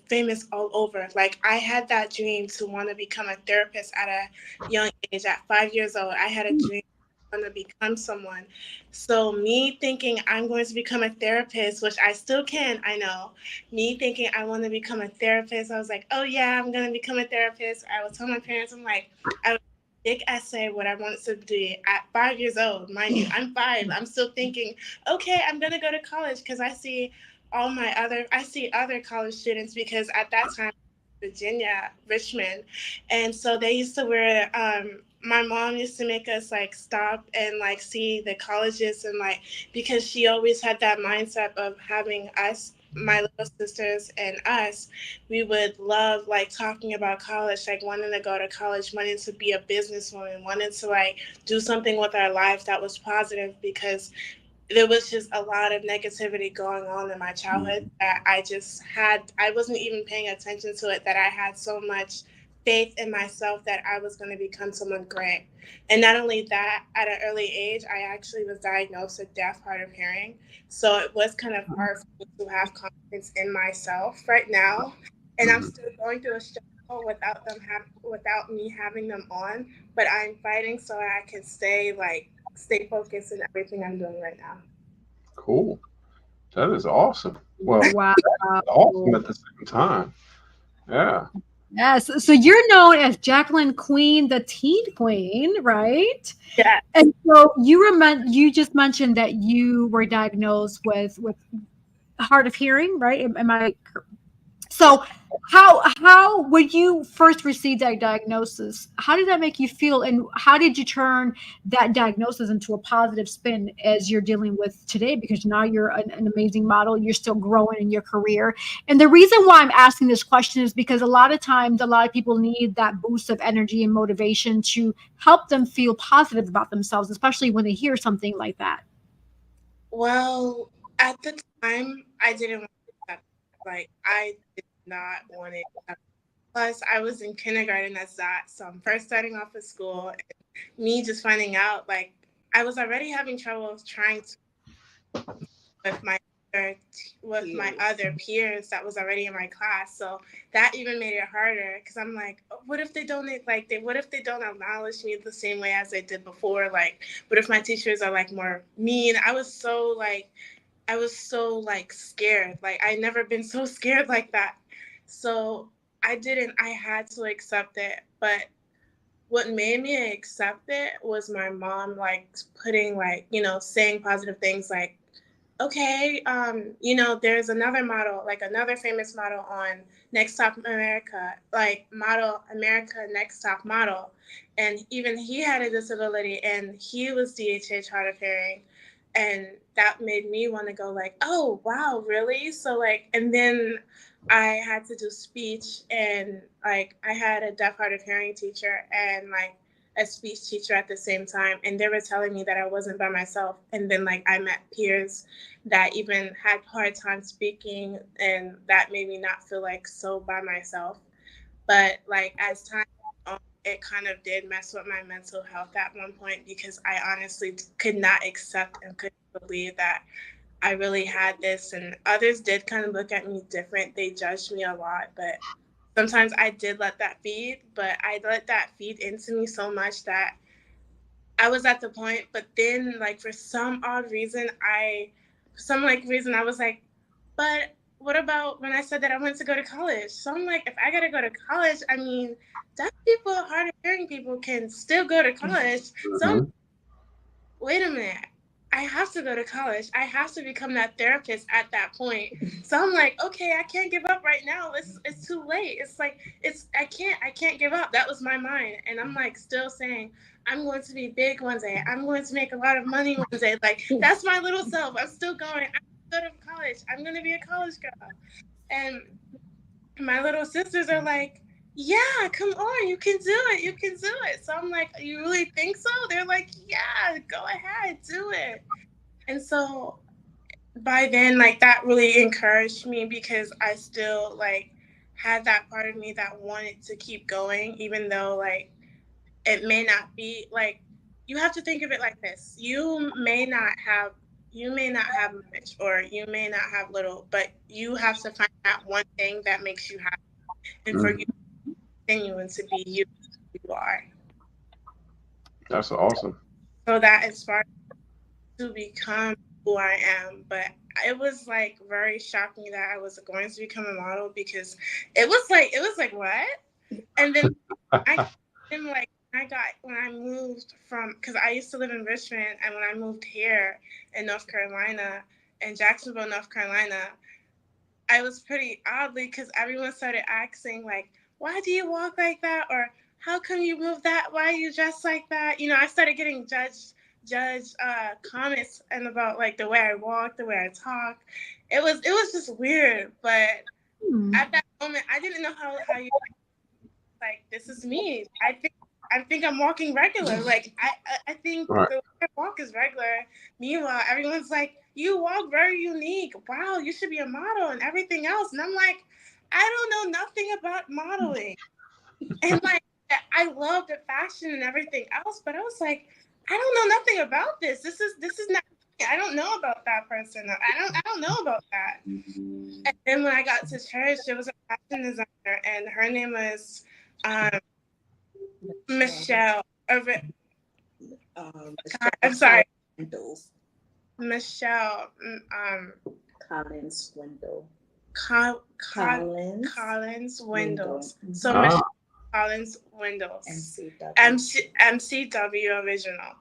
[SPEAKER 3] famous all over. Like I had that dream to want to become a therapist at a young age. At 5 years old, I had a dream to want to become someone. So me thinking I'm going to become a therapist, which I still can, I know. Me thinking I want to become a therapist, I was like, oh yeah, I'm going to become a therapist. I would tell my parents, I'm like, I would big essay what I wanted to do at 5 years old. Mind you, I'm five. I'm still thinking, okay, I'm gonna go to college because I see other college students because at that time, Virginia, Richmond, and so they used to wear. My mom used to make us like stop and like see the colleges and like because she always had that mindset of having us, my little sisters, and us. We would love like talking about college, like wanting to go to college, wanting to be a businesswoman, wanting to like do something with our life that was positive because there was just a lot of negativity going on in my childhood
[SPEAKER 2] Mhm.
[SPEAKER 3] that I wasn't even paying attention to it, that I had so much faith in myself that I was going to become someone great. And not only that, at an early age, I actually was diagnosed with deaf, hard of hearing. So it was kind of hard for me to have confidence in myself right now. And I'm
[SPEAKER 2] Mhm.
[SPEAKER 3] still going through a struggle without me having them on, but I'm fighting so I can stay focused in everything I'm doing right now.
[SPEAKER 2] Cool. That is awesome. Well,
[SPEAKER 1] Wow.
[SPEAKER 2] awesome at the same time. Yeah.
[SPEAKER 1] Yes. So you're known as Jacqueline Queen, the Teen Queen, right?
[SPEAKER 3] Yeah.
[SPEAKER 1] And so you just mentioned that you were diagnosed with hard of hearing, right? Am I so how when you first received that diagnosis, how did that make you feel, and how did you turn that diagnosis into a positive spin as you're dealing with today? Because now you're an amazing model, you're still growing in your career. And the reason why I'm asking this question is because a lot of times a lot of people need that boost of energy and motivation to help them feel positive about themselves, especially when they hear something like that.
[SPEAKER 3] Well, at the time, I didn't want to accept it. Like, I did not want it. Plus, I was in kindergarten as that. So I'm first starting off at school. And me just finding out, like, I was already having trouble trying to with other my other peers that was already in my class. So that even made it harder because I'm like, oh, what if they don't what if they don't acknowledge me the same way as they did before? Like, what if my teachers are like more mean? I was so like I was so like scared. Like I never been so scared like that. So I had to accept it. But what made me accept it was my mom like putting like, saying positive things like, okay, there's another model, like another famous model on Next Top America, like model America Next Top Model. And even he had a disability and he was DHH hard of hearing. And that made me want to go like, oh, wow, really? So like, and then I had to do speech and like I had a deaf hard of hearing teacher and like a speech teacher at the same time. And they were telling me that I wasn't by myself. And then like I met peers that even had hard time speaking and that made me not feel like so by myself. But like as time went on, it kind of did mess with my mental health at one point because I honestly could not accept and couldn't believe that I really had this, and others did kind of look at me different. They judged me a lot, but sometimes I did let that feed, but I let that feed into me so much that I was at the point, but then like for some odd reason, I was like, but what about when I said that I went to go to college? So I'm like, if I gotta go to college, I mean, deaf people, hard of hearing people can still go to college. So I'm,
[SPEAKER 2] Mm-hmm.
[SPEAKER 3] wait a minute. I have to go to college. I have to become that therapist at that point. So I'm like, okay, I can't give up right now. It's too late. It's like I can't give up. That was my mind. And I'm like still saying, I'm going to be big one day. I'm going to make a lot of money one day. Like that's my little self. I'm still going. I'm going to college. I'm gonna be a college girl. And my little sisters are like, yeah, come on, you can do it. You can do it. So I'm like, you really think so? They're like, yeah, go ahead, do it. And so by then, like that really encouraged me because I still like had that part of me that wanted to keep going, even though like it may not be like you have to think of it like this. You may not have much or you may not have little, but you have to find that one thing that makes you happy and for you
[SPEAKER 2] Mm-hmm.
[SPEAKER 3] to continue and to be you are.
[SPEAKER 2] That's awesome.
[SPEAKER 3] So that inspired to become who I am. But it was like very shocking that I was going to become a model because it was like what? And then I then like when I moved from because I used to live in Richmond and when I moved here in North Carolina in Jacksonville, North Carolina, I was pretty oddly because everyone started asking like, "Why do you walk like that?" or "How come you move that? Why are you dressed like that?" I started getting judged comments and about like the way I walk, the way I talk. It was just weird, but
[SPEAKER 1] Hmm.
[SPEAKER 3] at that moment, I didn't know how you like this is me. I think I'm walking regular. Like I think
[SPEAKER 2] Right.
[SPEAKER 3] the way I walk is regular. Meanwhile, everyone's like, you walk very unique. Wow, you should be a model and everything else. And I'm like, I don't know nothing about modeling. And like I love the fashion and everything else, but I was like, I don't know nothing about this. This is not I don't know about that person. I don't know about that. And then when I got to church, there was a fashion designer and her name was um, Michelle. I'm sorry,
[SPEAKER 4] Windows.
[SPEAKER 3] Michelle.
[SPEAKER 4] Collins window.
[SPEAKER 3] Col- Col-
[SPEAKER 4] Collins
[SPEAKER 3] Collins
[SPEAKER 4] window.
[SPEAKER 3] Windows. So
[SPEAKER 2] Ah,
[SPEAKER 3] Michelle Collins Windows.
[SPEAKER 4] MCW.
[SPEAKER 3] MCW original.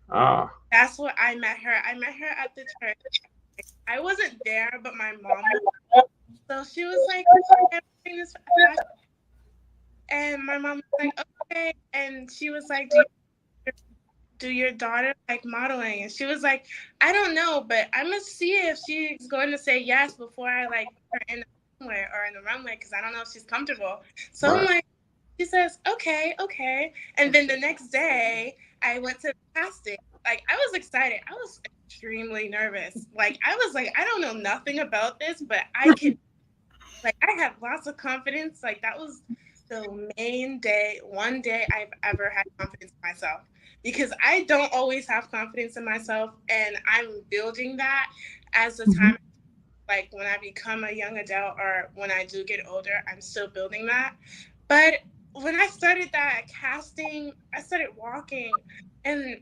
[SPEAKER 2] ah.
[SPEAKER 3] That's what I met her. I met her at the church. I wasn't there, but my mom was. So she was like, "I'm doing this fashion," and my mom was like, "Okay," and she was like, do your daughter like modeling?" And she was like, I don't know, but I'm gonna see if she's going to say yes before I like put her in the runway or in the runway because I don't know if she's comfortable. So I'm
[SPEAKER 2] Right.
[SPEAKER 3] like, she says, okay, okay. And then the next day I went to the casting. Like I was excited. I was extremely nervous. Like I was like, I don't know nothing about this, but I can like I have lots of confidence. Like that was the main day, one day I've ever had confidence in myself. Because I don't always have confidence in myself and I'm building that as the
[SPEAKER 1] Mhm.
[SPEAKER 3] time like when I become a young adult or when I do get older, I'm still building that. But when I started that casting, I started walking and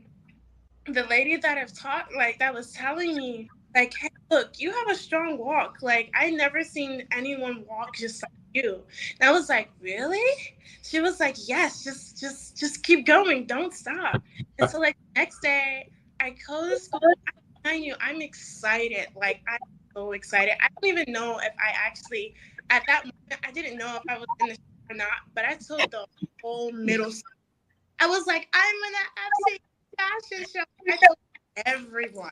[SPEAKER 3] the lady that I've taught like that was telling me like, hey, look, you have a strong walk. Like, I never seen anyone walk just like you. And I was like, really? She was like, yes, just keep going, don't stop. And so like next day, I go to school. I knew I'm excited. Like I'm so excited. I don't even know if I actually at that moment I didn't know if I was in the show or not. But I told the whole middle school. I was like, I'm gonna have fashion show. I told everyone.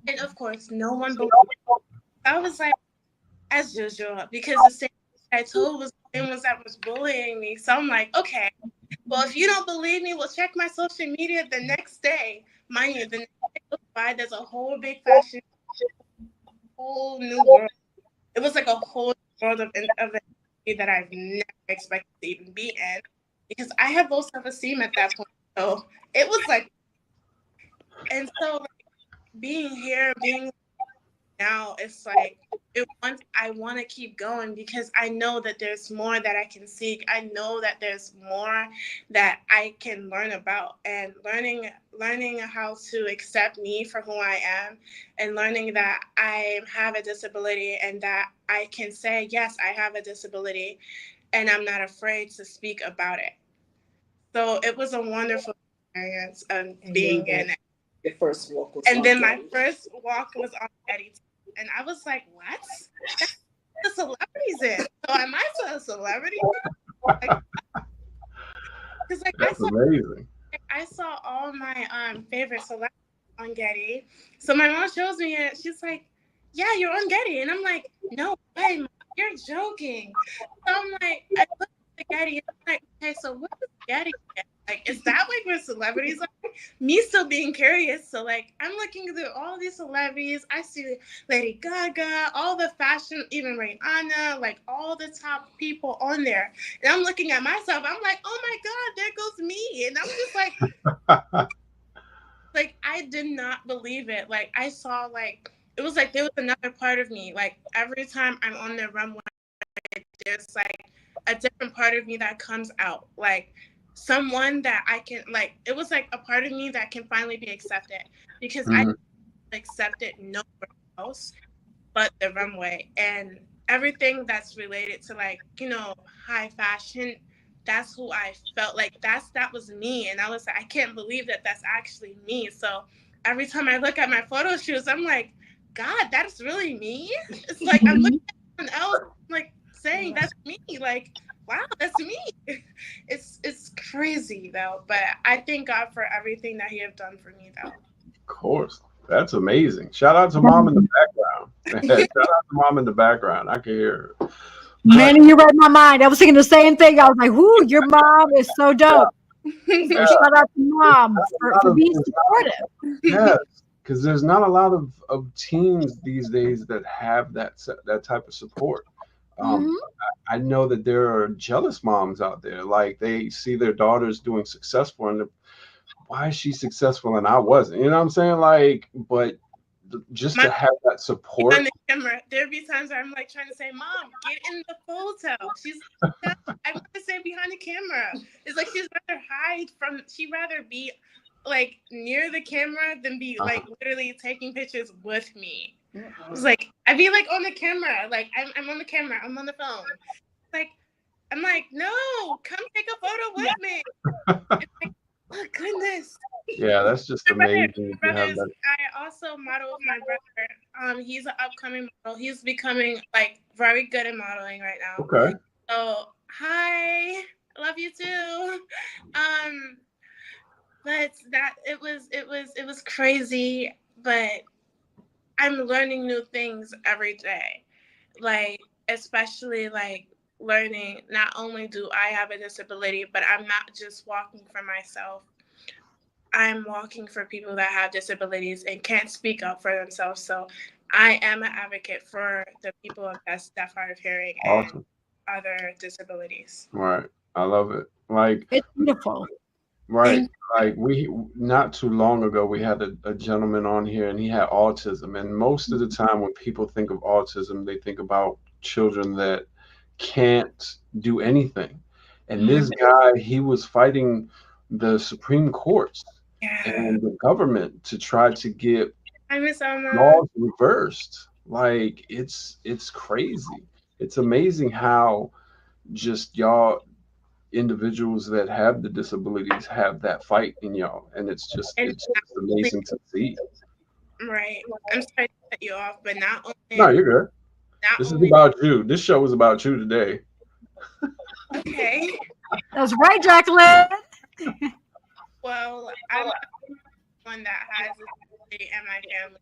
[SPEAKER 3] And of course, no one believed. I was like, as usual, because the same I told was the same ones that was bullying me. So I'm like, okay, well, if you don't believe me, well, check my social media the next day. Mind you, the next day goes by, there's a whole big fashion, whole new world. It was like a whole world of industry that I've never expected to even be in because I have low self-esteem at that point. So it was like, and so like, being here, being now it's like I want to keep going because I know that there's more that I can seek. I know that there's more that I can learn about and learning how to accept me for who I am and learning that I have a disability and that I can say, yes, I have a disability and I'm not afraid to speak about it. So it was a wonderful experience of being in it.
[SPEAKER 4] Your first walk was
[SPEAKER 3] And
[SPEAKER 4] on
[SPEAKER 3] then my
[SPEAKER 4] Getty.
[SPEAKER 3] first walk was on Getty. And I was like, what? That's the celebrities in. So am I still a celebrity? Like, because like
[SPEAKER 2] That's amazing.
[SPEAKER 3] I saw all my favorite celebrities on Getty. So my mom shows me it. She's like, yeah, you're on Getty. And I'm like, no way, Mom, you're joking. So I'm like, I look at the Getty and I'm like, okay, so what is Getty? Like, is that like where celebrities are? Me still being curious. So like I'm looking through all these celebrities. I see Lady Gaga, all the fashion, even Rihanna, like all the top people on there. And I'm looking at myself. I'm like, oh my God, there goes me. And I'm just like I did not believe it. Like I saw like it was like there was another part of me. Like every time I'm on the runway, there's like a different part of me that comes out. Like someone that I can like it was like a part of me that can finally be accepted because I accepted nowhere else but the runway and everything that's related to like, high fashion. That's who I felt like that was me. And I was like, I can't believe that that's actually me. So every time I look at my photo shoots, I'm like, God, that's really me. It's like I'm looking at someone else like saying that's me. Like, wow, that's me. It's crazy though. But I thank God for everything that He have done for me though.
[SPEAKER 2] Of course. That's amazing. Shout out to mom in the background. Shout out to mom in the background. I can hear her.
[SPEAKER 1] Manny, you read my mind. I was thinking the same thing. I was like, "Whoo, your mom is so dope." So shout out to mom for being supportive.
[SPEAKER 2] Yes, because there's not a lot of teens these days that have that type of support. Um, I know that there are jealous moms out there. Like they see their daughters doing successful, and why is she successful and I wasn't? You know what I'm saying? Like, but just
[SPEAKER 3] My
[SPEAKER 2] to have that
[SPEAKER 3] on
[SPEAKER 2] support.
[SPEAKER 3] the camera. There'd be times where I'm like trying to say, "Mom, get in the photo." She's like, I want to say behind the camera. It's like she'd rather hide from. She'd rather be like near the camera than be like literally taking pictures with me. It's like I'd be like on the camera, like I'm on the camera, I'm on the phone. Like I'm like, no, come take a photo with me. It's like, oh goodness.
[SPEAKER 2] Yeah, that's just amazing to
[SPEAKER 3] My
[SPEAKER 2] have
[SPEAKER 3] brothers,
[SPEAKER 2] that.
[SPEAKER 3] I also model with my brother. He's an upcoming model. He's becoming like very good at modeling right now.
[SPEAKER 2] Okay.
[SPEAKER 3] So hi, love you too. But that it was crazy. But I'm learning new things every day. Like especially like learning not only do I have a disability, but I'm not just walking for myself. I'm walking for people that have disabilities and can't speak up for themselves. So I am an advocate for the people of deaf, hard of hearing, and
[SPEAKER 2] Awesome.
[SPEAKER 3] other disabilities.
[SPEAKER 2] Right. I love it. Like,
[SPEAKER 1] It's beautiful.
[SPEAKER 2] right. Like we not too long ago we had a gentleman on here and he had autism. And most of the time when people think of autism, they think about children that can't do anything. And this guy, he was fighting the Supreme Courts
[SPEAKER 3] Yeah.
[SPEAKER 2] and the government to try to get
[SPEAKER 3] Hi, Miss Alma.
[SPEAKER 2] Laws reversed. Like it's crazy. It's amazing how just y'all individuals that have the disabilities have that fight in y'all, and
[SPEAKER 3] And
[SPEAKER 2] it's amazing to see.
[SPEAKER 3] right, I'm sorry to cut you off, but
[SPEAKER 2] No, you're good.
[SPEAKER 3] not
[SPEAKER 2] This is
[SPEAKER 3] only,
[SPEAKER 2] about you. This show is about you today.
[SPEAKER 3] okay.
[SPEAKER 1] That's right, Jacqueline.
[SPEAKER 3] Well, I'm not one that has a disability in my family.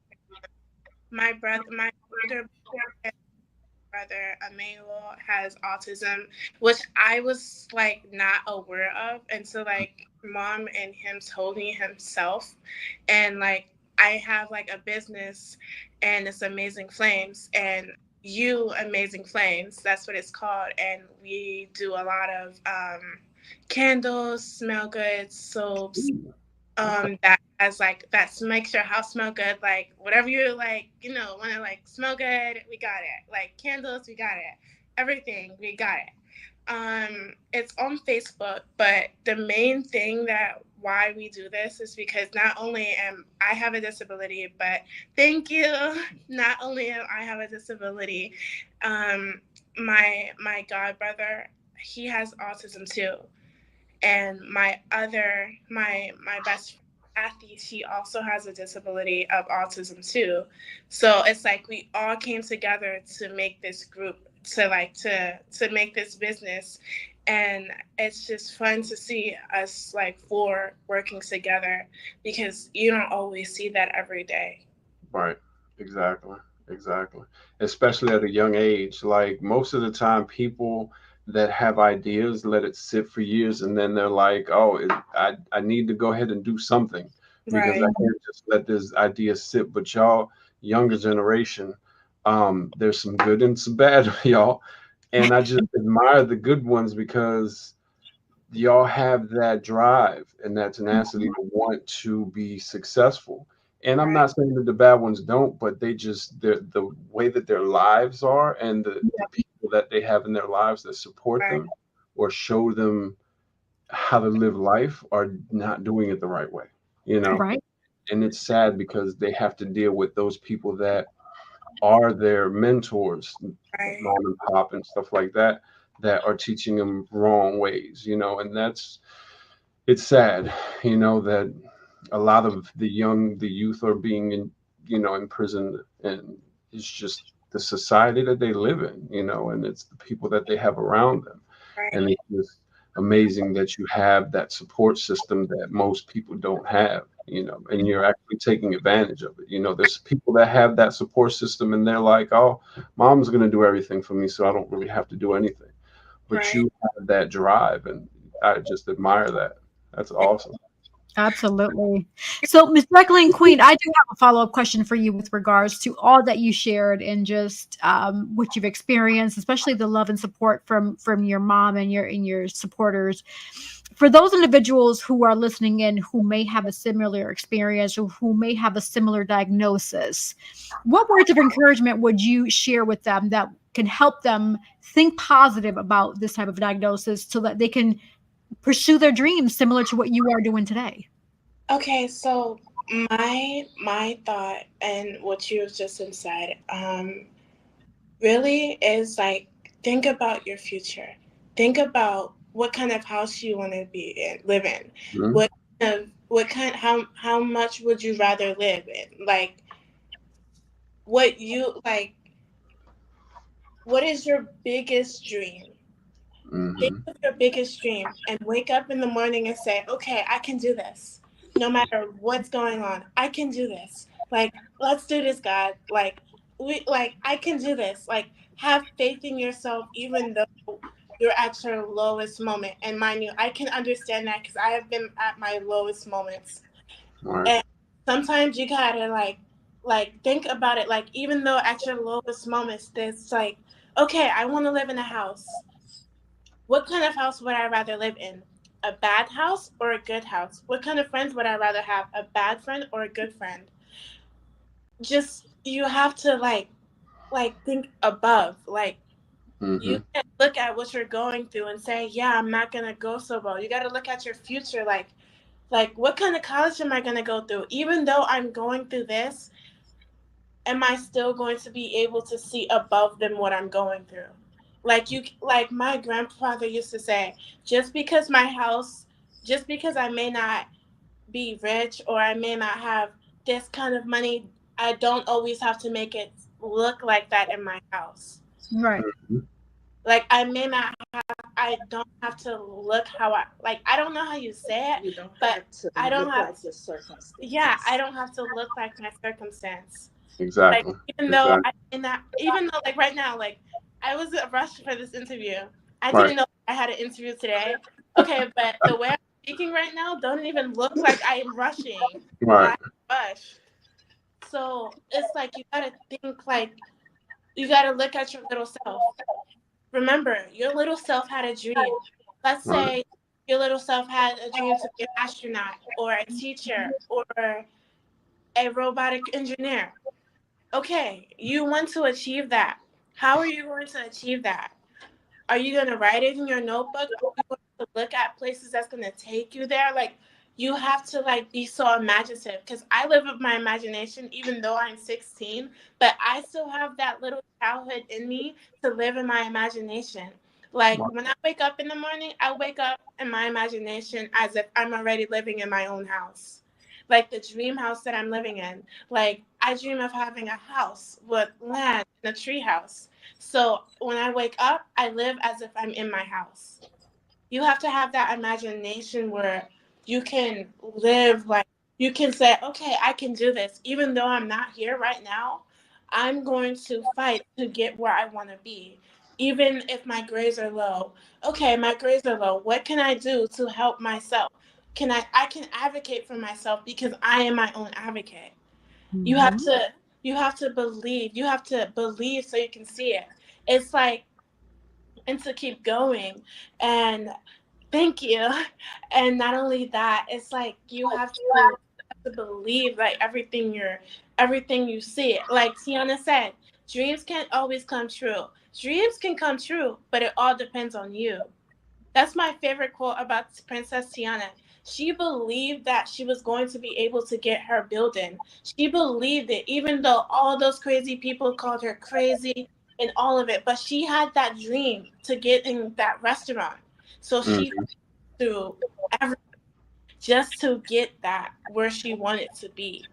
[SPEAKER 3] My older brother Emmanuel has autism, which I was like not aware of until like mom and him told me himself, and like I have like a business, and it's Amazing Flames, and you Amazing Flames, that's what it's called, and we do a lot of candles, smell goods, soaps,
[SPEAKER 2] Ooh, okay.
[SPEAKER 3] that has like that makes your house smell good, like whatever you like, want to like smell good, we got it, like candles, we got it, everything, we got it. It's on Facebook, but the main thing that why we do this is because not only am I have a disability, but thank you, not only am I have a disability, um my god brother, he has autism too, and my best friend Kathy, she also has a disability of autism too. So it's like we all came together to make this group, to make this business, and it's just fun to see us like four working together because you don't always see that every day.
[SPEAKER 2] Right. Exactly. Exactly. Especially at a young age. Like most of the time, people that have ideas let it sit for years, and then they're like, "Oh, I need to go ahead and do something because I
[SPEAKER 3] Right,
[SPEAKER 2] can't just let this idea sit." But y'all, younger generation, there's some good and some bad, y'all, and I just admire the good ones because y'all have that drive and that tenacity to want to be successful. And I'm
[SPEAKER 3] right,
[SPEAKER 2] not saying that the bad ones don't, but they just the way that their lives are and the people that they have in their lives that support
[SPEAKER 3] right,
[SPEAKER 2] them or show them how to live life are not doing it the right way, you know?
[SPEAKER 1] Right.
[SPEAKER 2] And it's sad because they have to deal with those people that are their mentors,
[SPEAKER 3] right,
[SPEAKER 2] mom and pop and stuff like that, that are teaching them wrong ways, and it's sad, that a lot of the youth are being imprisoned, and it's just the society that they live in, and it's the people that they have around them,
[SPEAKER 3] right,
[SPEAKER 2] and it's just amazing that you have that support system that most people don't have, and you're actually taking advantage of it. There's people that have that support system and they're like, oh, mom's going to do everything for me, so I don't really have to do anything. But
[SPEAKER 3] right.
[SPEAKER 2] you have that drive, and I just admire that. That's awesome.
[SPEAKER 1] Absolutely. So, Miss Jacqueline Queen, I do have a follow-up question for you with regards to all that you shared and just what you've experienced, especially the love and support from your mom and your supporters. For those individuals who are listening in who may have a similar experience or who may have a similar diagnosis, what words of encouragement would you share with them that can help them think positive about this type of diagnosis so that they can pursue their dreams similar to what you are doing today?
[SPEAKER 3] Okay, so my thought and what you just said, really is like think about your future. Think about what kind of house you want to live in.
[SPEAKER 2] Mhm.
[SPEAKER 3] What kind how much would you rather live in? Like what you like what is your biggest dream? Think
[SPEAKER 2] Mhm.
[SPEAKER 3] of your biggest dream and wake up in the morning and say, okay, I can do this. No matter what's going on, I can do this. Like, let's do this, God. I can do this. Like, have faith in yourself, even though you're at your lowest moment. And mind you, I can understand that because I have been at my lowest moments.
[SPEAKER 2] All right.
[SPEAKER 3] And sometimes you gotta think about it. Like, even though at your lowest moments, there's like, okay, I want to live in a house. What kind of house would I rather live in? A bad house or a good house? What kind of friends would I rather have? A bad friend or a good friend? Just you have to think above. Like you
[SPEAKER 2] Mhm.
[SPEAKER 3] can't look at what you're going through and say, "Yeah, I'm not gonna go so well." You got to look at your future. Like what kind of college am I gonna go through? Even though I'm going through this, am I still going to be able to see above them what I'm going through? Like my grandfather used to say, just because my house, just because I may not be rich or I may not have this kind of money, I don't always have to make it look like that in my house.
[SPEAKER 1] Right.
[SPEAKER 2] Mhm.
[SPEAKER 3] Like I don't have to look how I don't know how you say it,
[SPEAKER 4] You don't
[SPEAKER 3] but
[SPEAKER 4] have to
[SPEAKER 3] I don't
[SPEAKER 4] look
[SPEAKER 3] have
[SPEAKER 4] like your circumstances.
[SPEAKER 3] yeah, I don't have to look like my circumstance. Like
[SPEAKER 2] Exactly. Exactly.
[SPEAKER 3] even though like right now, like I was rushed for this interview. I
[SPEAKER 2] Right.
[SPEAKER 3] didn't know I had an interview today. Okay, but the way I'm speaking right now don't even look like I am rushing or
[SPEAKER 2] Right.
[SPEAKER 3] I rush. So it's like you gotta think like you gotta look at your little self. Remember, your little self had a dream. Let's
[SPEAKER 2] Right.
[SPEAKER 3] say your little self had a dream to be an astronaut or a teacher or a robotic engineer. Okay, you want to achieve that. How are you going to achieve that? Are you going to write it in your notebook? Are you going to look at places that's going to take you there? Like, you have to like be so imaginative because I live with my imagination even though I'm 16, but I still have that little childhood in me to live in my imagination. Like
[SPEAKER 2] Right.
[SPEAKER 3] when I wake up in the morning, I wake up in my imagination as if I'm already living in my own house. Like the dream house that I'm living in. Like I dream of having a house with land and a tree house. So when I wake up, I live as if I'm in my house. You have to have that imagination where you can live like you can say, okay, I can do this. Even though I'm not here right now, I'm going to fight to get where I want to be. Even if my grades are low. Okay, my grades are low. What can I do to help myself? I can advocate for myself because I am my own advocate. You have
[SPEAKER 1] Mhm.
[SPEAKER 3] to you have to believe. You have to believe so you can see it. It's like and to keep going. And thank you. And not only that, it's like you have to believe like everything you see. Like Tiana said, dreams can't always come true. Dreams can come true, but it all depends on you. That's my favorite quote about Princess Tiana. She believed that she was going to be able to get her building. She believed it, even though all those crazy people called her crazy and all of it. But she had that dream to get in that restaurant. So she
[SPEAKER 2] Mhm.
[SPEAKER 3] through every just to get that where she wanted to be.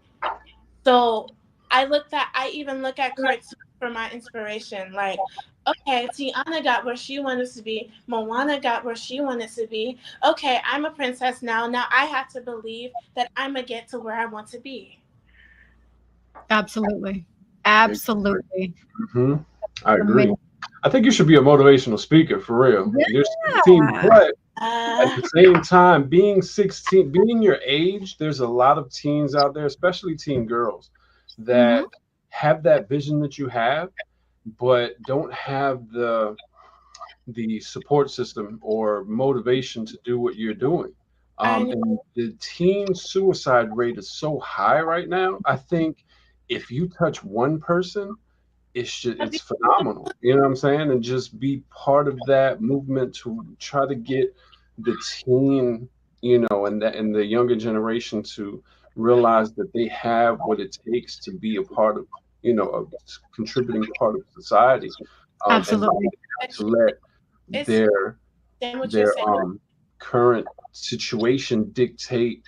[SPEAKER 3] So I even look at cartoons for my inspiration. Like, okay, Tiana got where she wanted to be. Moana got where she wanted to be. Okay, I'm a princess now. Now I have to believe that I'm gonna get to where I want to be.
[SPEAKER 1] Absolutely.
[SPEAKER 2] Exactly.
[SPEAKER 1] Absolutely.
[SPEAKER 2] Hmm. I agree.
[SPEAKER 1] Amazing.
[SPEAKER 2] I think you should be a motivational speaker for real. You're 16,
[SPEAKER 1] Yeah.
[SPEAKER 2] but at
[SPEAKER 3] Uh,
[SPEAKER 2] the same time, being 16, being your age, there's a lot of teens out there, especially teen girls,
[SPEAKER 1] Hmm.
[SPEAKER 2] that have that vision that you have, but don't have the support system or motivation to do what you're doing.
[SPEAKER 3] I
[SPEAKER 2] And the teen suicide rate is so high right now. I think if you touch one person,
[SPEAKER 3] have you,
[SPEAKER 2] it's phenomenal. You know what I'm saying? And just be part of that movement to try to get the teen, and the younger generation to realize that they have what it takes to be a part of, a contributing part of society, and not
[SPEAKER 1] Absolutely.
[SPEAKER 2] have to let
[SPEAKER 3] it's
[SPEAKER 2] their
[SPEAKER 3] understand what you're
[SPEAKER 2] their
[SPEAKER 3] saying.
[SPEAKER 2] current situation dictate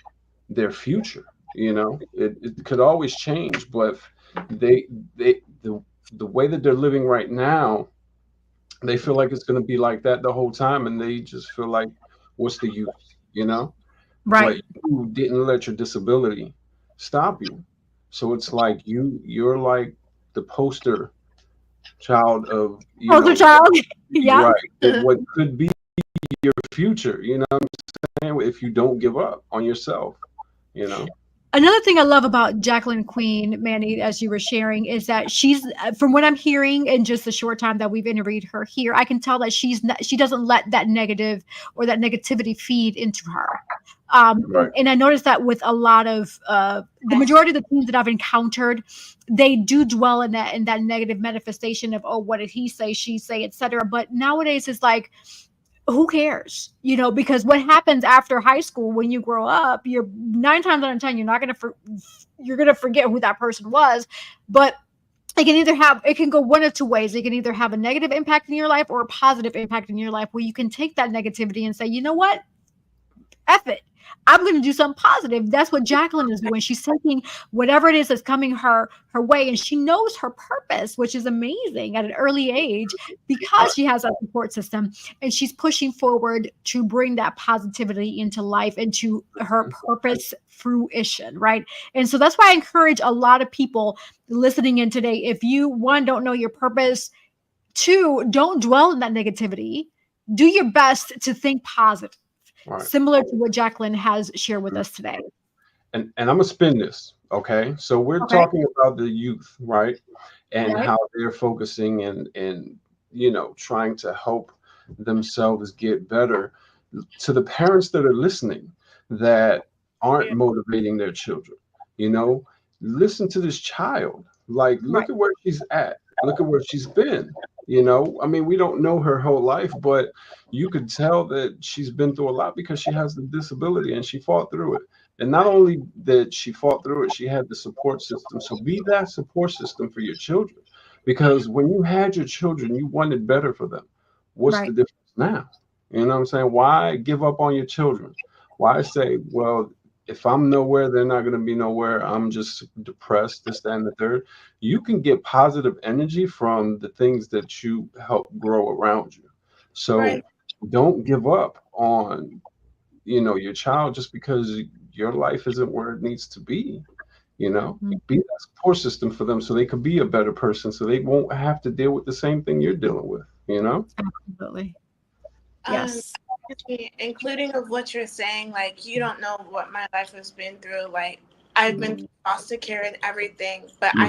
[SPEAKER 2] their future. It could always change, but they they the way that they're living right now, they feel like it's going to be like that the whole time, and they just feel like, what's the use,
[SPEAKER 1] Right.
[SPEAKER 2] but you didn't let your disability stop you. So it's like you're like the poster child of,
[SPEAKER 1] Older child. Yeah.
[SPEAKER 2] right, what could be your future, if you don't give up on yourself, you know.
[SPEAKER 1] Another thing I love about Jacqueline Queen, Manny, as you were sharing, is that she's, from what I'm hearing in just the short time that we've interviewed her here, I can tell that she doesn't let that negative or that negativity feed into her.
[SPEAKER 2] Right.
[SPEAKER 1] And I noticed that with a lot of the majority of the teams that I've encountered, they do dwell in that negative manifestation of, oh, what did he say, she say, etc. But nowadays it's like, who cares, because what happens after high school when you grow up, you're 9 times out of 10 you're not going to you're going to forget who that person was. But it can go one of two ways. It can either have a negative impact in your life or a positive impact in your life, where you can take that negativity and say, you know what? F it. I'm going to do something positive. That's what Jacqueline is doing. She's taking whatever it is that's coming her way, and she knows her purpose, which is amazing at an early age because she has that support system, and she's pushing forward to bring that positivity into life and to her purpose fruition, right? And so that's why I encourage a lot of people listening in today. If you, one, don't know your purpose, two, don't dwell in that negativity. Do your best to think positive.
[SPEAKER 2] Right.
[SPEAKER 1] Similar to what Jacqueline has shared with us today.
[SPEAKER 2] And I'm gonna spin this, okay? So we're talking about the youth, right? And how they're focusing and trying to help themselves get better. To the parents that are listening that aren't motivating their children, listen to this child. Like, look at where she's at. Look at where she's been. I mean, we don't know her whole life, but you could tell that she's been through a lot because she has the disability and she fought through it. And not only that she fought through it, she had the support system. So be that support system for your children. Because when you had your children, you wanted better for them. What's the difference now? You know what I'm saying? Why give up on your children? Why say, well, if I'm nowhere, they're not going to be nowhere. I'm just depressed, this, that, and the third. You can get positive energy from the things that you help grow around you. So don't give up on, your child just because your life isn't where it needs to be. Be that support system for them so they could be a better person, so they won't have to deal with the same thing you're dealing with.
[SPEAKER 1] Absolutely. Yes.
[SPEAKER 3] Including of what you're saying, like, you don't know what my life has been through. Like, I've been through foster care and everything, but I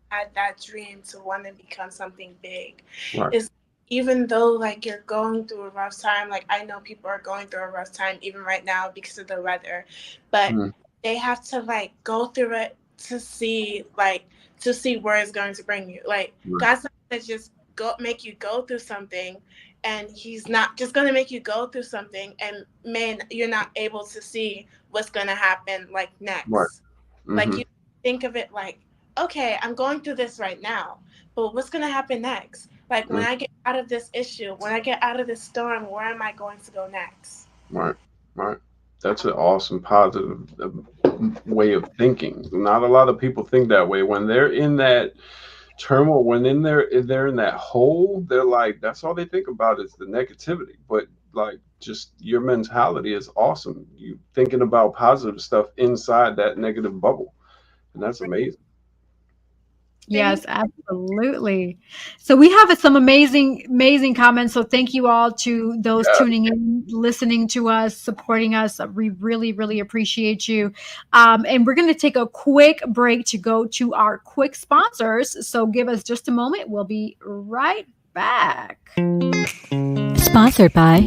[SPEAKER 3] had that dream to want to become something big. Is even though, like, you're going through a rough time, like, I know people are going through a rough time even right now because of the weather, but they have to, like, go through it to see where it's going to bring you. Like, God's not going to just make you go through something, and he's not just going to make you go through something and you're not able to see what's going to happen, like, next. Like, you think of it like, okay, I'm going through this right now, but what's going to happen next? Like, when I get out of this issue, when I get out of this storm, where am I going to go next?
[SPEAKER 2] Right. That's an awesome, positive way of thinking. Not a lot of people think that way. When they're in that turmoil, when they're in that hole, they're like, that's all they think about is the negativity. But, like, just your mentality is awesome. You thinking about positive stuff inside that negative bubble, and that's amazing.
[SPEAKER 1] Yes, absolutely. So we have some amazing comments. So thank you all to those tuning in, listening to us, supporting us. We really, really appreciate you. And we're going to take a quick break to go to our quick sponsors. So give us just a moment. We'll be right back.
[SPEAKER 5] Sponsored by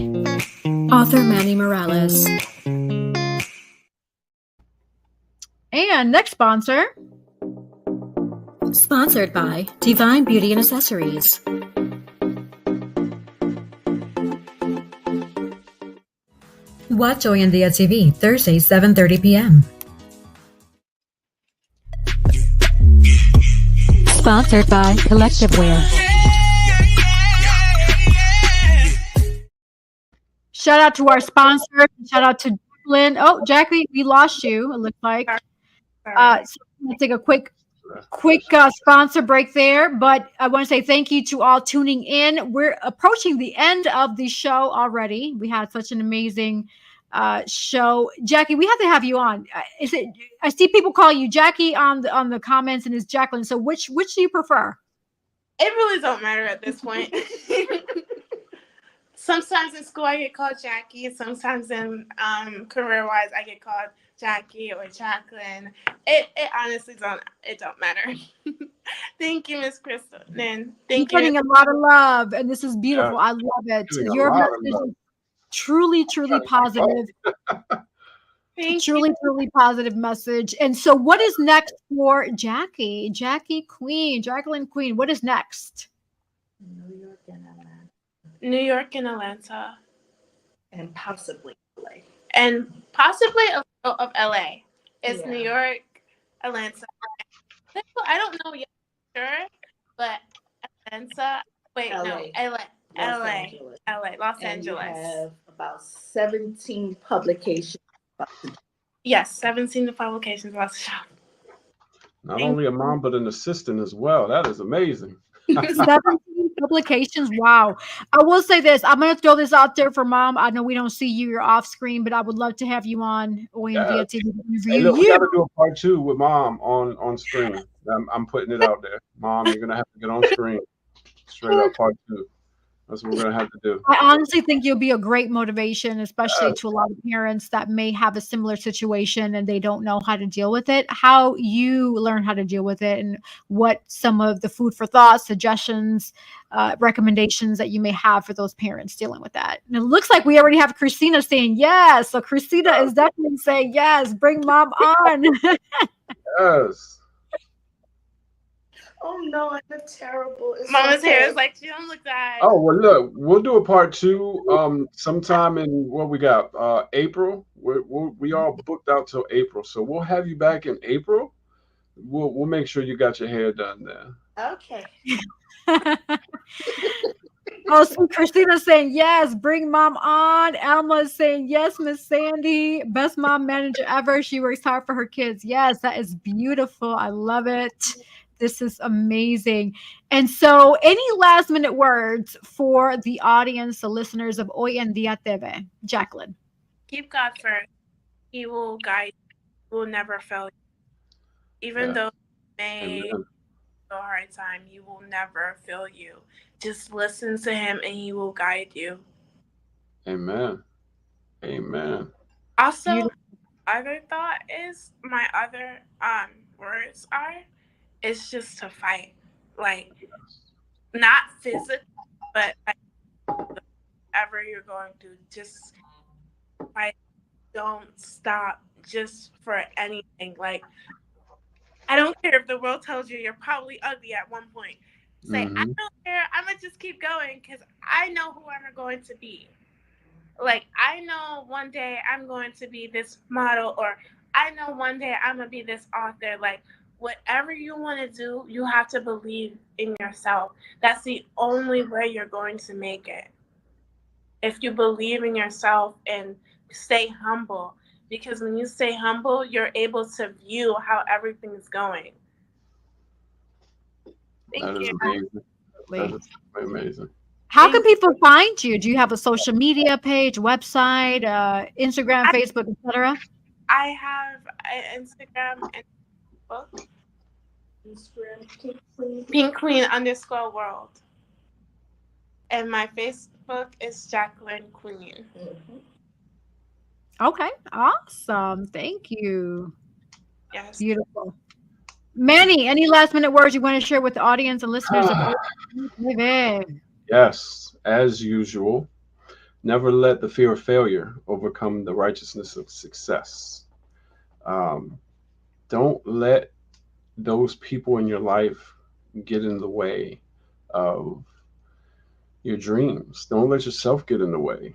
[SPEAKER 5] author Manny Morales.
[SPEAKER 1] And next sponsor.
[SPEAKER 5] Sponsored by Divine Beauty and Accessories. Watch Hoy en Día TV, Thursday, 7:30 p.m. Sponsored by Collective Wear.
[SPEAKER 1] Shout out to our sponsor. Shout out to Jacqueline. Oh, Jackie, we lost you, it looks like. So I'm going to take a quick sponsor break there, but I want to say thank you to all tuning in. We're approaching the end of the show already. We had such an amazing show. Jackie, we have to have you on. I see people call you Jackie on the comments, and it's Jacqueline. So which do you prefer?
[SPEAKER 3] It really don't matter at this point. Sometimes in school I get called Jackie. Sometimes in career-wise I get called Jackie or Jacqueline. It honestly don't matter. Thank you, Miss Crystal. Then thank you.
[SPEAKER 1] You're getting a lot of love, and this is beautiful. I love it. Your message is truly positive. Truly positive message. And so what is next for Jacqueline Queen? What is next?
[SPEAKER 3] New York and Atlanta.
[SPEAKER 4] And possibly LA.
[SPEAKER 3] And possibly a little of LA. It's New York, Atlanta. I don't know yet. sure, but Atlanta. Wait,
[SPEAKER 4] LA.
[SPEAKER 3] no, LA,
[SPEAKER 4] Los
[SPEAKER 3] LA,
[SPEAKER 4] Angeles.
[SPEAKER 3] LA, Los
[SPEAKER 4] And
[SPEAKER 3] Angeles.
[SPEAKER 4] you have about 17 publications.
[SPEAKER 3] Yes, 17 publications about to shop.
[SPEAKER 2] Not only a mom, but an assistant as well. That is amazing.
[SPEAKER 1] 17 publications. Wow. I will say this. I'm going to throw this out there for mom. I know we don't see you. You're off screen, but I would love to have you on ON via TV to
[SPEAKER 2] Hey,
[SPEAKER 1] interview
[SPEAKER 2] look, we
[SPEAKER 1] you.
[SPEAKER 2] got to do a part 2 with mom on screen. I'm putting it out there. Mom, you're gonna have to get on screen. Straight up part 2. That's what we're gonna have to do.
[SPEAKER 1] I honestly think you'll be a great motivation, especially
[SPEAKER 2] Yes.
[SPEAKER 1] to a lot of parents that may have a similar situation and they don't know how to deal with it. How you learn how to deal with it, and what some of the food for thought suggestions, recommendations that you may have for those parents dealing with that. And it looks like we already have Christina saying yes. So Christina is definitely saying yes. Bring mom on.
[SPEAKER 2] Yes.
[SPEAKER 4] Oh no, I'm terrible. It's
[SPEAKER 3] Mama's
[SPEAKER 4] okay.
[SPEAKER 3] hair is like, she don't look that.
[SPEAKER 2] Oh well, look, we'll do a part 2 sometime in what we got April. We all booked out till April, so we'll have you back in April. We'll make sure you got your hair done then.
[SPEAKER 4] Okay.
[SPEAKER 1] Oh, so Christina's saying yes, bring mom on. Alma is saying yes, Miss Sandy, best mom manager ever. She works hard for her kids. Yes, that is beautiful. I love it. This is amazing. And so, any last minute words for the audience, the listeners of Hoy en Dia TV? Jacqueline.
[SPEAKER 3] Keep God first. He will guide you. He will never fail you. Even
[SPEAKER 2] Yeah.
[SPEAKER 3] though you may
[SPEAKER 2] Amen.
[SPEAKER 3] have a hard time, he will never fail you. Just listen to him and he will guide you.
[SPEAKER 2] Amen. Amen.
[SPEAKER 3] Also,
[SPEAKER 1] Beautiful.
[SPEAKER 3] other thought is my other words are, it's just to fight. Like, not physically, but like whatever you're going through, just fight. Don't stop just for anything. Like, I don't care if the world tells you you're probably ugly at one point. Say, I
[SPEAKER 2] Mhm.
[SPEAKER 3] don't care. I'm going to just keep going because I know who I'm going to be. Like, I know one day I'm going to be this model, or I know one day I'm going to be this author. Like, whatever you want to do, you have to believe in yourself. That's the only way you're going to make it. If you believe in yourself and stay humble, because when you stay humble, you're able to view how everything is going. Thank
[SPEAKER 2] That is
[SPEAKER 3] you.
[SPEAKER 2] amazing. That is amazing.
[SPEAKER 1] How can people find you? Do you have a social media page, website, Instagram, Facebook, etc.?
[SPEAKER 3] I have an Instagram and Facebook, Pink Queen _world. And my Facebook is Jacqueline Queen.
[SPEAKER 1] Okay, awesome. Thank you.
[SPEAKER 3] Yes.
[SPEAKER 1] Beautiful. Manny, any last minute words you want to share with the audience and listeners of OTV?
[SPEAKER 2] Yes, as usual. Never let the fear of failure overcome the righteousness of success. Don't let those people in your life get in the way of your dreams. Don't let yourself get in the way.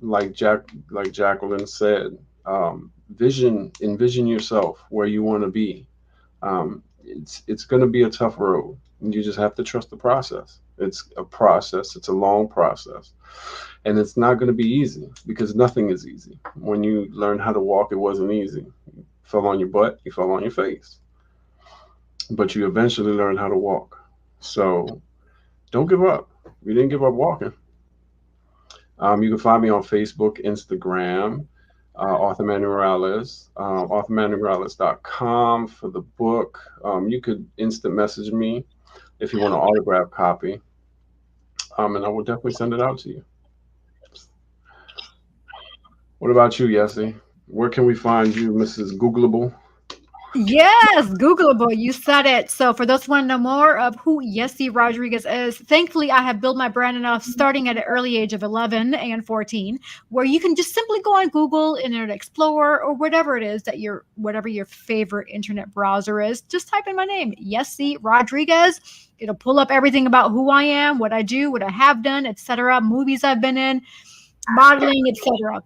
[SPEAKER 2] Like Jacqueline said, envision yourself where you want to be. It's going to be a tough road. And you just have to trust the process. It's a process. It's a long process, and it's not going to be easy because nothing is easy. When you learn how to walk, it wasn't easy. You fell on your butt. You fell on your face, but you eventually learn how to walk. So don't give up. We didn't give up walking. You can find me on Facebook, Instagram, Arthur Manuel Morales, ArthurManuelMorales.com for the book. You could instant message me if you want an autograph copy, and I will definitely send it out to you. What about you, Yessie? Where can we find you, Mrs. Googleable?
[SPEAKER 1] Yes, Googleable. You said it. So, for those who want to know more of who Yessie Rodriguez is, thankfully, I have built my brand enough starting at an early age of 11 and 14, where you can just simply go on Google, Internet Explorer, or whatever it is that whatever your favorite internet browser is. Just type in my name, Yessie Rodriguez. It'll pull up everything about who I am, what I do, what I have done, etc., movies I've been in, modeling, etc.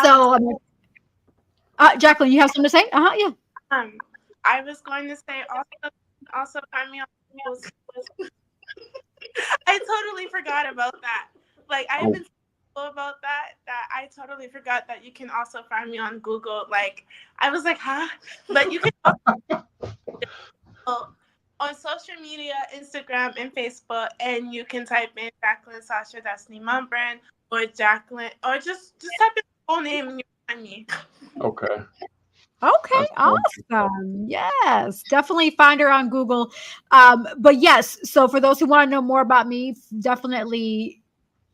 [SPEAKER 1] So, Jacqueline, you have something to say? Yeah.
[SPEAKER 3] I was going to say also, also find me on Google. I totally forgot about that. Like I've been about that I totally forgot that you can also find me on Google. Like I was like, huh? But you can also on social media, Instagram and Facebook, and you can type in Jacqueline Sasha, that's Niman Brand, or Jacqueline, or just type in your full name and you find me.
[SPEAKER 2] Okay.
[SPEAKER 1] Okay, awesome. Yes, definitely find her on Google. But yes, so for those who want to know more about me, definitely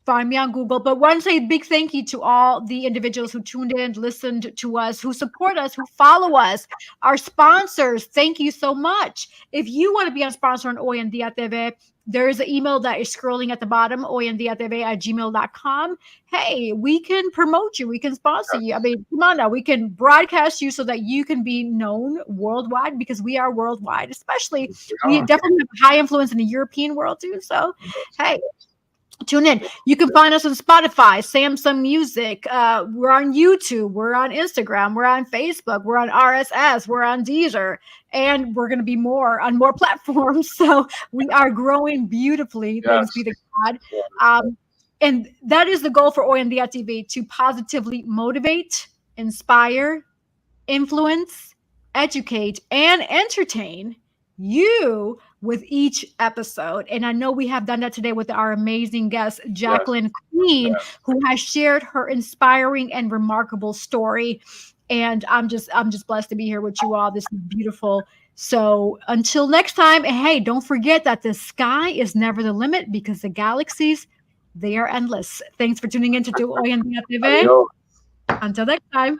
[SPEAKER 1] find me on Google. But want to say a big thank you to all the individuals who tuned in, listened to us, who support us, who follow us, our sponsors. Thank you so much. If you want to be a sponsor on Hoy en Dia TV, there is an email that is scrolling at the bottom, hoyendiatv@gmail.com. Hey, we can promote you. We can sponsor you. I mean, come on now. We can broadcast you so that you can be known worldwide because we are worldwide, especially we definitely have high influence in the European world too. So, hey, tune in. You can find us on Spotify, Samsung Music. We're on YouTube. We're on Instagram. We're on Facebook. We're on RSS. We're on Deezer. And we're going to be more on more platforms. So we are growing beautifully.
[SPEAKER 2] Yes.
[SPEAKER 1] Thanks be to God. And that is the goal for Hoy en Dia TV, to positively motivate, inspire, influence, educate, and entertain you with each episode. And I know we have done that today with our amazing guest, Jacqueline Queen, who has shared her inspiring and remarkable story. And I'm just blessed to be here with you all. This is beautiful. So until next time, hey, don't forget that the sky is never the limit because the galaxies, they are endless. Thanks for tuning in to Hoy en Dia TV. Until next time.